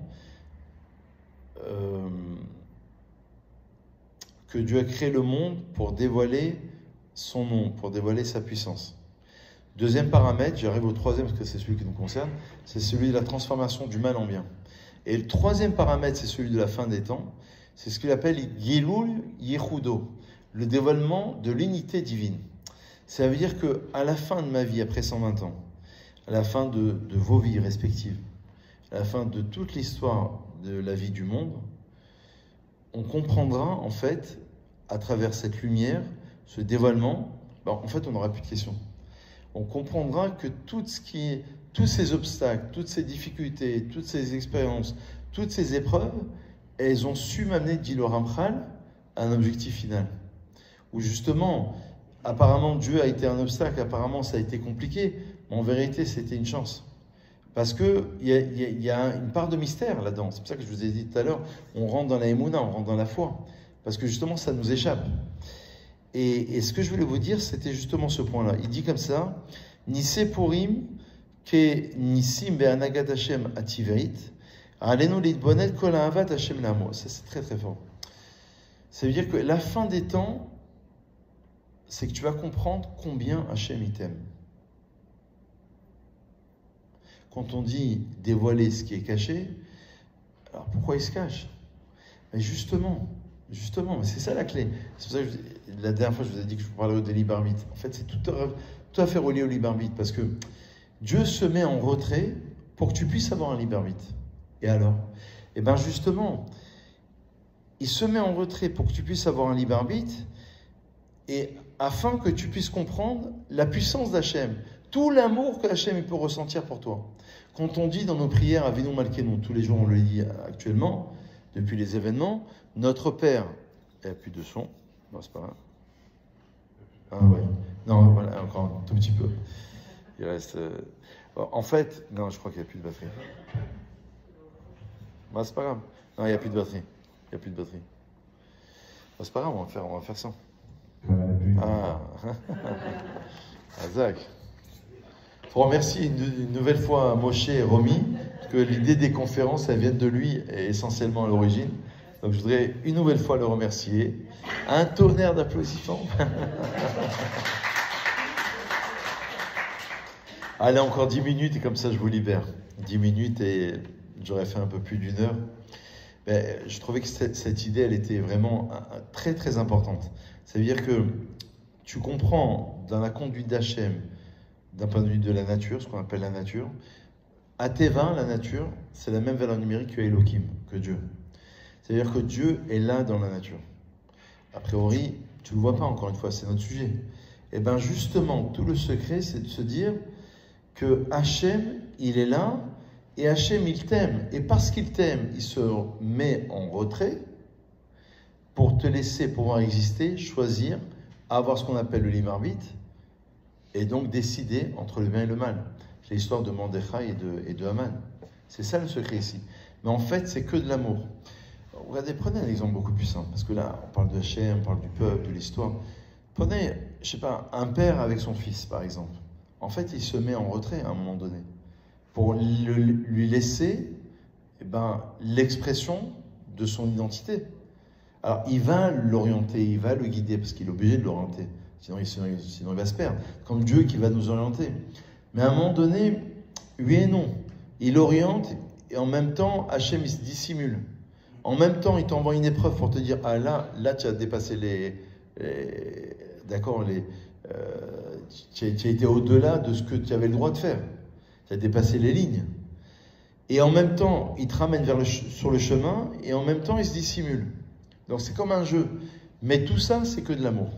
que Dieu a créé le monde pour dévoiler son nom, pour dévoiler sa puissance. Deuxième paramètre, j'arrive au troisième parce que c'est celui qui nous concerne, c'est celui de la transformation du mal en bien. Et le troisième paramètre, c'est celui de la fin des temps, c'est ce qu'il appelle Gilul Yehudo, le dévoilement de l'unité divine. Ça veut dire qu'à la fin de ma vie, après 120 ans, à la fin de vos vies respectives, à la fin de toute l'histoire de la vie du monde, on comprendra en fait, à travers cette lumière, ce dévoilement, en fait on n'aura plus de questions. On comprendra que tous ces obstacles, toutes ces difficultés, toutes ces expériences, toutes ces épreuves, elles ont su m'amener, dit le Ramchal, un objectif final. Où justement, apparemment Dieu a été un obstacle, apparemment ça a été compliqué, mais en vérité c'était une chance. Parce qu'il y a une part de mystère là-dedans. C'est pour ça que je vous ai dit tout à l'heure, on rentre dans la émouna, on rentre dans la foi. Parce que justement ça nous échappe. Et ce que je voulais vous dire, c'était justement ce point-là. Il dit comme ça, Nise Purim, ke nisim be'anagat Hashem ativerit, alenu litbonet kol ha'avat Hashem lamo. Ça c'est très très fort. Ça veut dire que la fin des temps, c'est que tu vas comprendre combien Hashem il t'aime. Quand on dit dévoiler ce qui est caché, alors pourquoi il se cache? Mais justement, c'est ça la clé. C'est pour ça que la dernière fois je vous ai dit que je vous parlerai de libre arbitre. En fait, c'est tout à fait relié au libre arbitre, parce que Dieu se met en retrait pour que tu puisses avoir un libre arbitre. Et alors? Eh bien justement, il se met en retrait pour que tu puisses avoir un libre arbitre, et afin que tu puisses comprendre la puissance d'Hachem, tout l'amour que Hachem peut ressentir pour toi. Quand on dit dans nos prières Avinu Malkeinu, tous les jours on le dit actuellement, depuis les événements, notre Père, il n'y a plus de son, non c'est pas grave. Ah ouais, non voilà, encore un tout petit peu. Il reste... En fait, non je crois qu'il n'y a plus de batterie. Bah, c'est pas grave, non il n'y a plus de batterie. Il n'y a plus de batterie. Bah, c'est pas grave, on va faire ça. Ah, Zach. Il faut remercier une nouvelle fois Moshe et Romy, parce que l'idée des conférences, elles viennent de lui, et essentiellement à l'origine. Donc je voudrais une nouvelle fois le remercier. Un tonnerre d'applaudissements. Allez, encore 10 minutes et comme ça je vous libère. 10 minutes et j'aurais fait un peu plus d'une heure. Mais je trouvais que cette idée, elle était vraiment très très importante. Ça veut dire que tu comprends dans la conduite d'Hachem, d'un point de vue de la nature, ce qu'on appelle la nature, à Teva, la nature, c'est la même valeur numérique que Elohim, que Dieu. C'est-à-dire que Dieu est là dans la nature. A priori, tu ne le vois pas encore une fois, c'est notre sujet. Et bien justement, tout le secret, c'est de se dire que Hachem, il est là, et Hachem, il t'aime. Et parce qu'il t'aime, il se met en retrait pour te laisser pouvoir exister, choisir, avoir ce qu'on appelle le libre arbitre, et donc décider entre le bien et le mal. C'est l'histoire de Mordechai et de Haman. C'est ça le secret ici. Mais en fait, c'est que de l'amour. Regardez, prenez un exemple beaucoup plus simple, parce que là, on parle de Hachem, on parle du peuple, de l'histoire. Prenez, je sais pas, un père avec son fils, par exemple. En fait, il se met en retrait à un moment donné, pour lui laisser l'expression de son identité. Alors, il va l'orienter, il va le guider, parce qu'il est obligé de l'orienter. Sinon, il va se perdre. Comme Dieu qui va nous orienter. Mais à un moment donné, oui et non. Il oriente, et en même temps, Hachem, il se dissimule. En même temps, il t'envoie une épreuve pour te dire, ah là tu as dépassé d'accord, tu as été au-delà de ce que tu avais le droit de faire. Tu as dépassé les lignes. Et en même temps, il te ramène sur le chemin, et en même temps, il se dissimule. Donc c'est comme un jeu. Mais tout ça, c'est que de l'amour.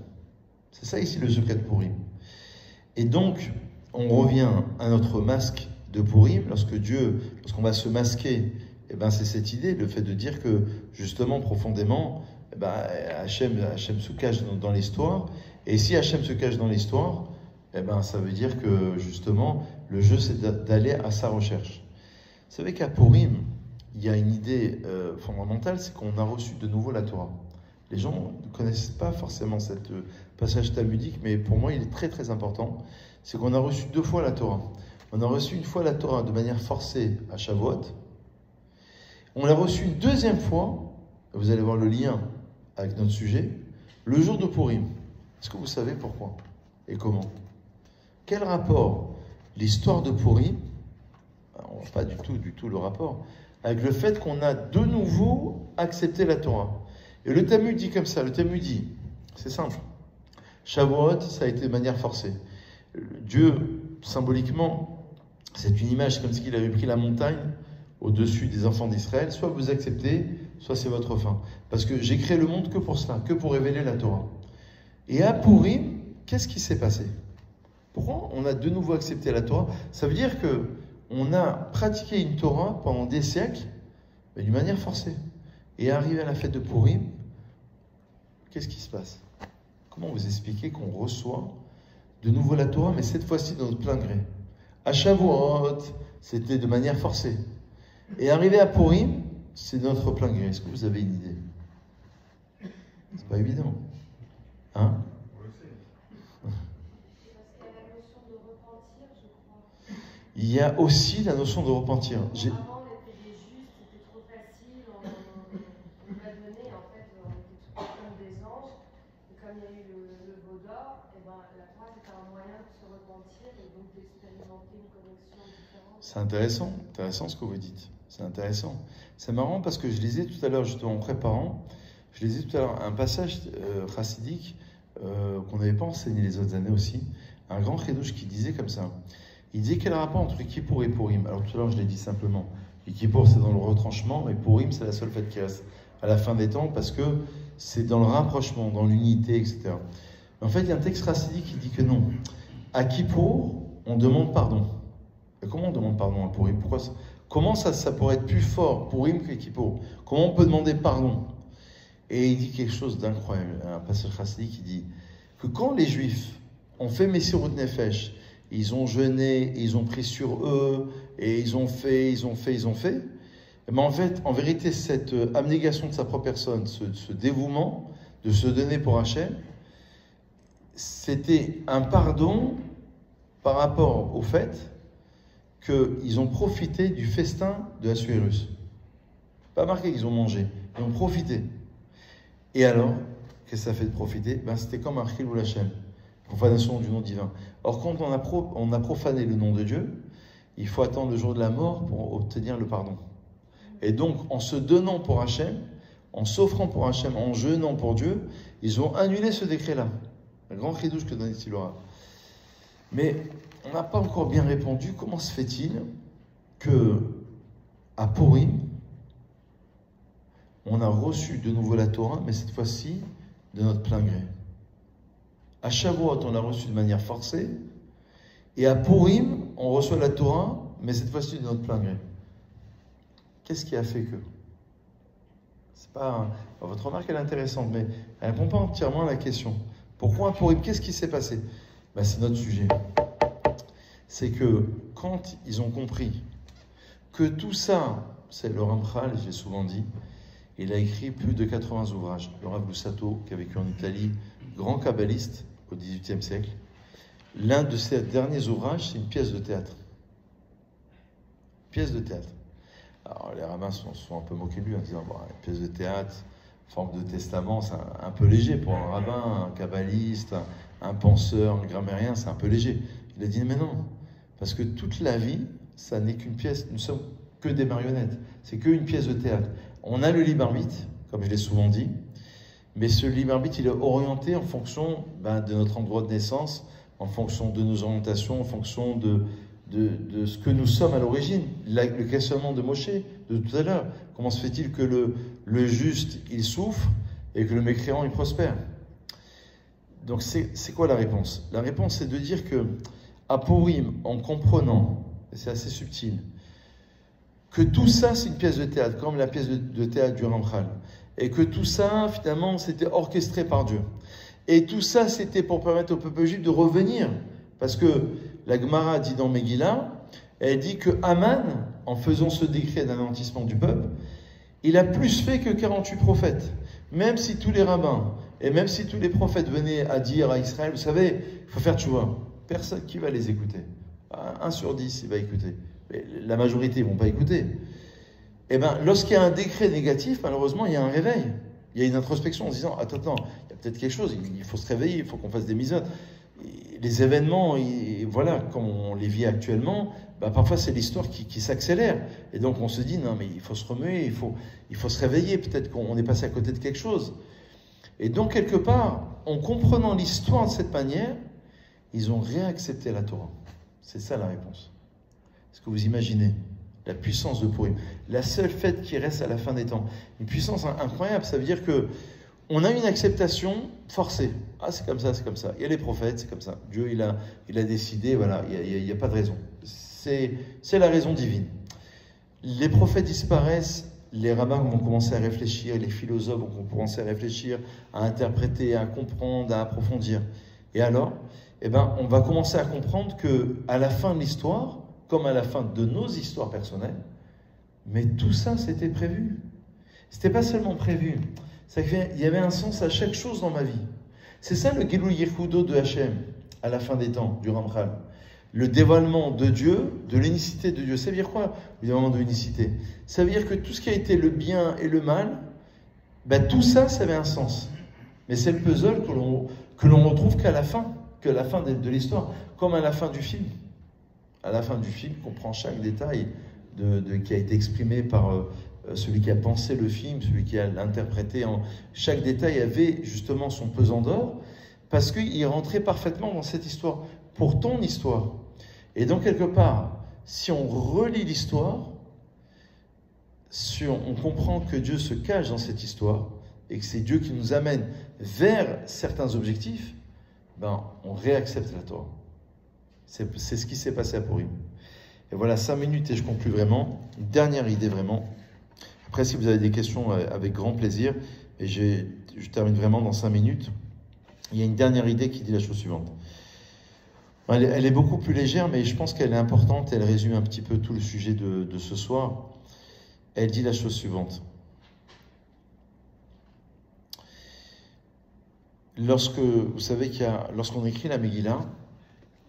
C'est ça ici le secret de Purim. Et donc, on revient à notre masque de Purim, lorsqu'on va se masquer, c'est cette idée, le fait de dire que, justement, profondément, Hachem se cache dans l'histoire. Et si Hachem se cache dans l'histoire, ça veut dire que, justement, le jeu, c'est d'aller à sa recherche. Vous savez qu'à Purim, il y a une idée fondamentale, c'est qu'on a reçu de nouveau la Torah. Les gens ne connaissent pas forcément ce passage talmudique, mais pour moi, il est très très important. C'est qu'on a reçu 2 fois la Torah. On a reçu une fois la Torah de manière forcée à Shavuot. On l'a reçu une 2e fois, vous allez voir le lien avec notre sujet, le jour de Purim. Est-ce que vous savez pourquoi et comment? Quel rapport l'histoire de Purim, on voit pas du tout le rapport, avec le fait qu'on a de nouveau accepté la Torah. Et le Talmud dit comme ça, le Talmud dit, c'est simple, Shavuot, ça a été de manière forcée. Dieu, symboliquement, c'est une image comme s'il avait pris la montagne au-dessus des enfants d'Israël, soit vous acceptez, soit c'est votre fin. Parce que j'ai créé le monde que pour cela, que pour révéler la Torah. Et à Purim, qu'est-ce qui s'est passé? Pourquoi on a de nouveau accepté la Torah? Ça veut dire que on a pratiqué une Torah pendant des siècles, mais d'une manière forcée. Et arrivé à la fête de Purim, qu'est-ce qui se passe? Comment vous expliquez qu'on reçoit de nouveau la Torah, mais cette fois-ci de notre plein gré? À Shavuot, c'était de manière forcée. Et arrivé à Purim, c'est de notre plein gré. Est-ce que vous avez une idée? C'est pas évident. Hein? Il y a aussi la notion de repentir. Avant, on était des justes, c'était trop facile, on nous l'a donné, en fait, on était tous comme des anges. Et comme il y a eu le veau d'or, et ben, la Torah, c'était un moyen de se repentir et donc d'expérimenter une connexion différente. C'est intéressant ce que vous dites. C'est intéressant. C'est marrant parce que je lisais tout à l'heure, justement en préparant, je lisais tout à l'heure un passage chassidique qu'on n'avait pas enseigné les autres années aussi, un grand chidouche qui disait comme ça. Il disait quel rapport entre Kippour et Purim. Alors tout à l'heure je l'ai dit simplement. Kippour c'est dans le retranchement, mais Purim c'est la seule fête qui reste à la fin des temps parce que c'est dans le rapprochement, dans l'unité, etc. Mais en fait il y a un texte chassidique qui dit que non. À Kippour, on demande pardon. Et comment on demande pardon à Purim? Comment ça pourrait être plus fort Purim que Kippour? Comment on peut demander pardon? Et il dit quelque chose d'incroyable. Un passage chassidique qui dit que quand les Juifs ont fait Messirut Nefesh, ils ont jeûné, ils ont pris sur eux, et ils ont fait. Mais en fait, en vérité, cette abnégation de sa propre personne, ce dévouement, de se donner pour Hachem, c'était un pardon par rapport au fait qu'ils ont profité du festin de Assuérus. Pas marqué qu'ils ont mangé, ils ont profité. Et alors, qu'est-ce que ça fait de profiter? C'était comme un Chilul Hachem. Profanation du nom divin. Or, quand on a profané le nom de Dieu, il faut attendre le jour de la mort pour obtenir le pardon. Et donc, en se donnant pour Hachem, en s'offrant pour Hachem, en jeûnant pour Dieu, ils ont annulé ce décret-là. Le grand chidouche que donne ici Laura. Mais on n'a pas encore bien répondu. Comment se fait-il que à Purim, on a reçu de nouveau la Torah, mais cette fois-ci de notre plein gré? À Shavuot, on l'a reçu de manière forcée. Et à Purim, on reçoit la Torah, mais cette fois-ci de notre plein gré. Qu'est-ce qui a fait que? C'est pas votre remarque, elle est intéressante, mais elle ne répond pas entièrement à la question. Pourquoi à Purim? Qu'est-ce qui s'est passé? C'est notre sujet. C'est que quand ils ont compris que tout ça, c'est le Ramchal, je l'ai souvent dit, il a écrit plus de 80 ouvrages. Le Rav Lusato, qui a vécu en Italie, grand kabbaliste, au XVIIIe siècle. L'un de ses derniers ouvrages, c'est une pièce de théâtre. Pièce de théâtre. Alors, les rabbins sont un peu moqués de lui en disant une pièce de théâtre, forme de testament, c'est un peu léger pour un rabbin, un kabbaliste, un penseur, un grammairien, c'est un peu léger. Il a dit mais non, parce que toute la vie, ça n'est qu'une pièce, nous sommes que des marionnettes, c'est qu'une pièce de théâtre. On a le libre arbitre, comme je l'ai souvent dit, mais ce libre arbitre, il est orienté en fonction de notre endroit de naissance, en fonction de nos orientations, en fonction de ce que nous sommes à l'origine. Le questionnement de Moshe, de tout à l'heure. Comment se fait-il que le juste, il souffre, et que le mécréant, il prospère? Donc c'est quoi la réponse? La réponse, c'est de dire que à Purim, en comprenant, et c'est assez subtil, que tout ça, c'est une pièce de théâtre, comme la pièce de théâtre du Ramchal. Et que tout ça, finalement, c'était orchestré par Dieu. Et tout ça, c'était pour permettre au peuple juif de revenir. Parce que la Gemara dit dans Megillah, elle dit que Haman, en faisant ce décret d'anéantissement du peuple, il a plus fait que 48 prophètes. Même si tous les rabbins, et même si tous les prophètes venaient à dire à Israël, vous savez, il faut faire tchouva. Personne qui va les écouter. 1 sur 10, il va écouter. Mais la majorité ne vont pas écouter. Eh bien, lorsqu'il y a un décret négatif, malheureusement, il y a un réveil. Il y a une introspection en se disant, attends, il y a peut-être quelque chose, il faut se réveiller, il faut qu'on fasse des misotes. Les événements, voilà, comme on les vit actuellement, parfois c'est l'histoire qui s'accélère. Et donc on se dit, non mais il faut se remuer, il faut se réveiller, peut-être qu'on est passé à côté de quelque chose. Et donc quelque part, en comprenant l'histoire de cette manière, ils ont réaccepté la Torah. C'est ça la réponse. Est-ce que vous imaginez la puissance de Purim? La seule fête qui reste à la fin des temps. Une puissance incroyable, ça veut dire que on a une acceptation forcée. Ah, c'est comme ça, c'est comme ça. Il y a les prophètes, c'est comme ça. Dieu, il a décidé, voilà, il n'y a pas de raison. C'est la raison divine. Les prophètes disparaissent les rabbins vont commencer à réfléchir, les philosophes vont commencer à réfléchir, à interpréter, à comprendre, à approfondir. Et alors, eh ben, on va commencer à comprendre qu'à la fin de l'histoire, comme à la fin de nos histoires personnelles, mais tout ça, c'était prévu. C'était pas seulement prévu. Il y avait un sens à chaque chose dans ma vie. C'est ça le Gilui Yehudo de Hachem, à la fin des temps, du Ramchal. Le dévoilement de Dieu, de l'unicité de Dieu. Ça veut dire quoi, le dévoilement de l'unicité? Ça veut dire que tout ce qui a été le bien et le mal, ben, tout ça, ça avait un sens. Mais c'est le puzzle que l'on retrouve qu'à la fin de l'histoire, comme à la fin du film. À la fin du film, on prend chaque détail qui a été exprimé par celui qui a pensé le film, celui qui a l'interprété. Chaque détail avait justement son pesant d'or, parce qu'il rentrait parfaitement dans cette histoire, pour ton histoire. Et donc, quelque part, si on relit l'histoire, on comprend que Dieu se cache dans cette histoire, et que c'est Dieu qui nous amène vers certains objectifs, ben, on réaccepte la Torah. C'est ce qui s'est passé à Purim. Et voilà, 5 minutes et je conclue vraiment. Une dernière idée vraiment. Après, si vous avez des questions, avec grand plaisir. Et je termine vraiment dans 5 minutes. Il y a une dernière idée qui dit la chose suivante. Elle est beaucoup plus légère, mais je pense qu'elle est importante. Elle résume un petit peu tout le sujet de ce soir. Elle dit la chose suivante. Vous savez lorsqu'on écrit la Megillah,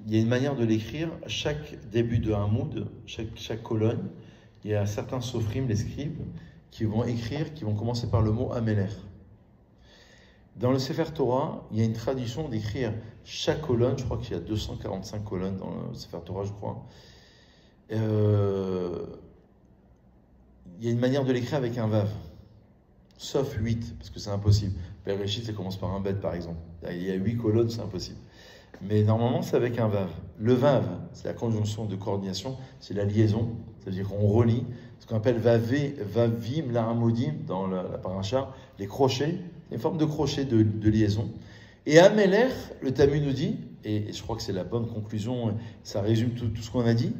il y a une manière de l'écrire. Chaque début de Hamoud, chaque colonne, il y a certains sofrim, les scribes, qui vont commencer par le mot Ameler. Dans le Sefer Torah, il y a une tradition d'écrire chaque colonne, je crois qu'il y a 245 colonnes dans le Sefer Torah, je crois. Il y a une manière de l'écrire avec un vav, sauf 8, parce que c'est impossible. Bereshit, ça commence par un bet, par exemple. Il y a 8 colonnes, c'est impossible. Mais normalement, c'est avec un vav. Le vav, c'est la conjonction de coordination, c'est la liaison, c'est-à-dire qu'on relie ce qu'on appelle vavim, la'amodim, dans la paracha, les crochets, une forme de crochet de liaison. Et Ameler, le Talmud nous dit, et je crois que c'est la bonne conclusion, ça résume tout ce qu'on a dit,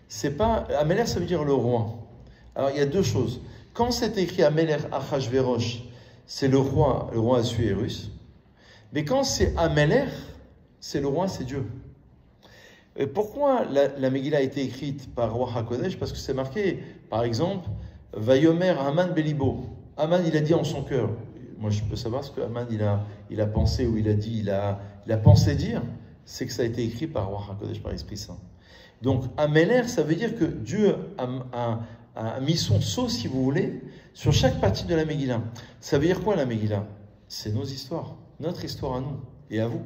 c'est pas, Ameler, ça veut dire le roi. Alors, il y a deux choses. Quand c'est écrit Ameler Achashverosh, c'est le roi Assuérus. Mais quand c'est Ameler, c'est le roi, c'est Dieu. Et pourquoi la Megillah a été écrite par Roi HaKodesh? Parce que c'est marqué, par exemple, Vayomer Haman Belibo. Haman, il a dit en son cœur. Moi, je peux savoir ce que Haman, il a pensé, ou il a dit, il a pensé dire. C'est que ça a été écrit par Roi HaKodesh, par l'Esprit Saint. Donc, Ameler, ça veut dire que Dieu a mis son sceau, si vous voulez, sur chaque partie de la Megillah. Ça veut dire quoi, la Megillah? C'est nos histoires, notre histoire à nous et à vous.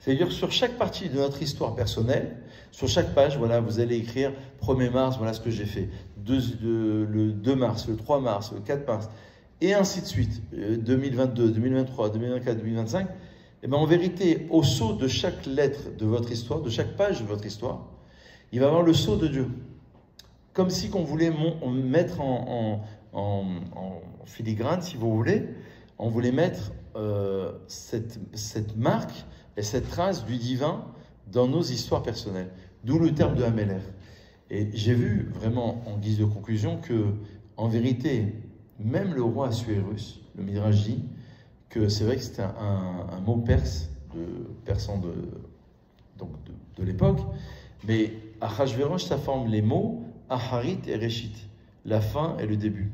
C'est-à-dire sur chaque partie de notre histoire personnelle, sur chaque page, voilà, vous allez écrire 1er mars, voilà ce que j'ai fait, le 2 mars, le 3 mars, le 4 mars, et ainsi de suite, 2022, 2023, 2024, 2025. Et bien en vérité, au sceau de chaque lettre de votre histoire, de chaque page de votre histoire, il va y avoir le sceau de Dieu. Comme si qu'on voulait mettre en filigrane, si vous voulez, on voulait mettre cette marque et cette trace du divin dans nos histoires personnelles. D'où le terme de Ameler. Et j'ai vu vraiment en guise de conclusion que, en vérité, même le roi Assuérus, le Midrash dit que c'est vrai que c'était un mot persan de l'époque, mais Achashverosh, ça forme les mots Aharit et Reshit, la fin et le début.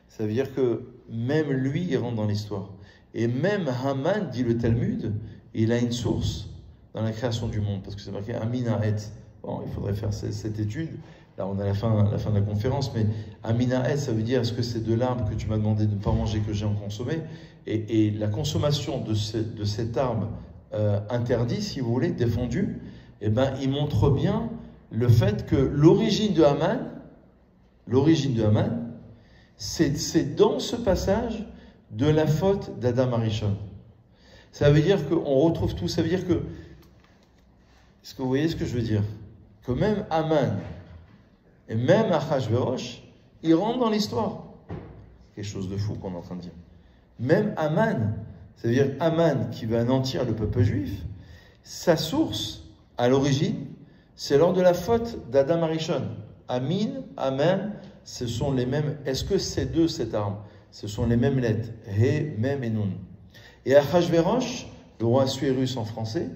Ça veut dire que même lui, il rentre dans l'histoire. Et même Haman, dit le Talmud, il a une source dans la création du monde, parce que c'est marqué Aminahet. Bon, il faudrait faire cette étude. Là, on a la fin de la conférence, mais Aminahet, ça veut dire est-ce que c'est de l'arbre que tu m'as demandé de ne pas manger, que j'ai en consommé? Et la consommation de cet arbre interdit, si vous voulez, défendu, eh ben, il montre bien le fait que l'origine de Haman, c'est dans ce passage de la faute d'Adam Arishon. Ça veut dire qu'on retrouve tout. Ça veut dire que, est-ce que vous voyez ce que je veux dire? Que même Haman et même Achashverosh, ils rentrent dans l'histoire. Quelque chose de fou qu'on est en train de dire. Même Haman, ça veut dire Haman qui va anéantir le peuple juif, sa source, à l'origine, c'est lors de la faute d'Adam Arishon. Amin, Amen, ce sont les mêmes. Est-ce que c'est deux cette arme? Ce sont les mêmes lettres, He, Mem et Nun. Et Achashverosh, le roi Assuérus en français,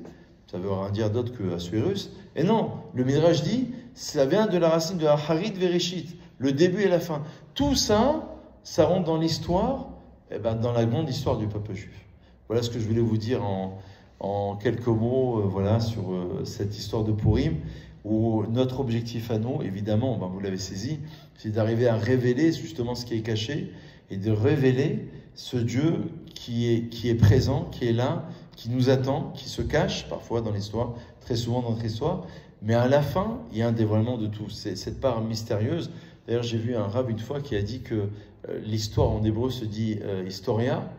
ça veut rien dire d'autre que Assuérus. Et non, le Midrash dit, ça vient de la racine de Harit Vereshit, le début et la fin. Tout ça, ça rentre dans l'histoire, dans la grande histoire du peuple juif. Voilà ce que je voulais vous dire en quelques mots, voilà, sur cette histoire de Purim, où notre objectif à nous, évidemment, vous l'avez saisi, c'est d'arriver à révéler justement ce qui est caché et de révéler ce Dieu qui est présent, qui est là, qui nous attend, qui se cache parfois dans l'histoire, très souvent dans notre histoire, mais à la fin, il y a un dévoilement de tout. C'est cette part mystérieuse. D'ailleurs, j'ai vu un rabbin une fois qui a dit que l'histoire en hébreu se dit historia,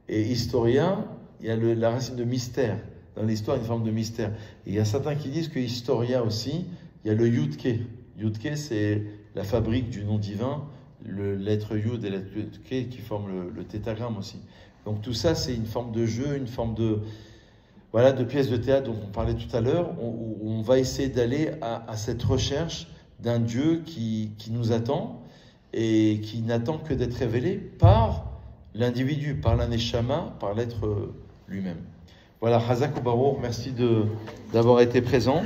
et historia, il y a la racine de mystère. Dans l'histoire, une forme de mystère. Et il y a certains qui disent que historia aussi, il y a le yudke. Yudke, c'est la fabrique du nom divin, le lettre yud et la lettre ke qui forment le tétragramme aussi. Donc tout ça, c'est une forme de jeu, une forme de pièce de théâtre dont on parlait tout à l'heure, où on va essayer d'aller à cette recherche d'un Dieu qui nous attend et qui n'attend que d'être révélé par l'individu, par l'aneshama, par l'être lui-même. Voilà, Hazak ou Baruch, merci d'avoir été présent.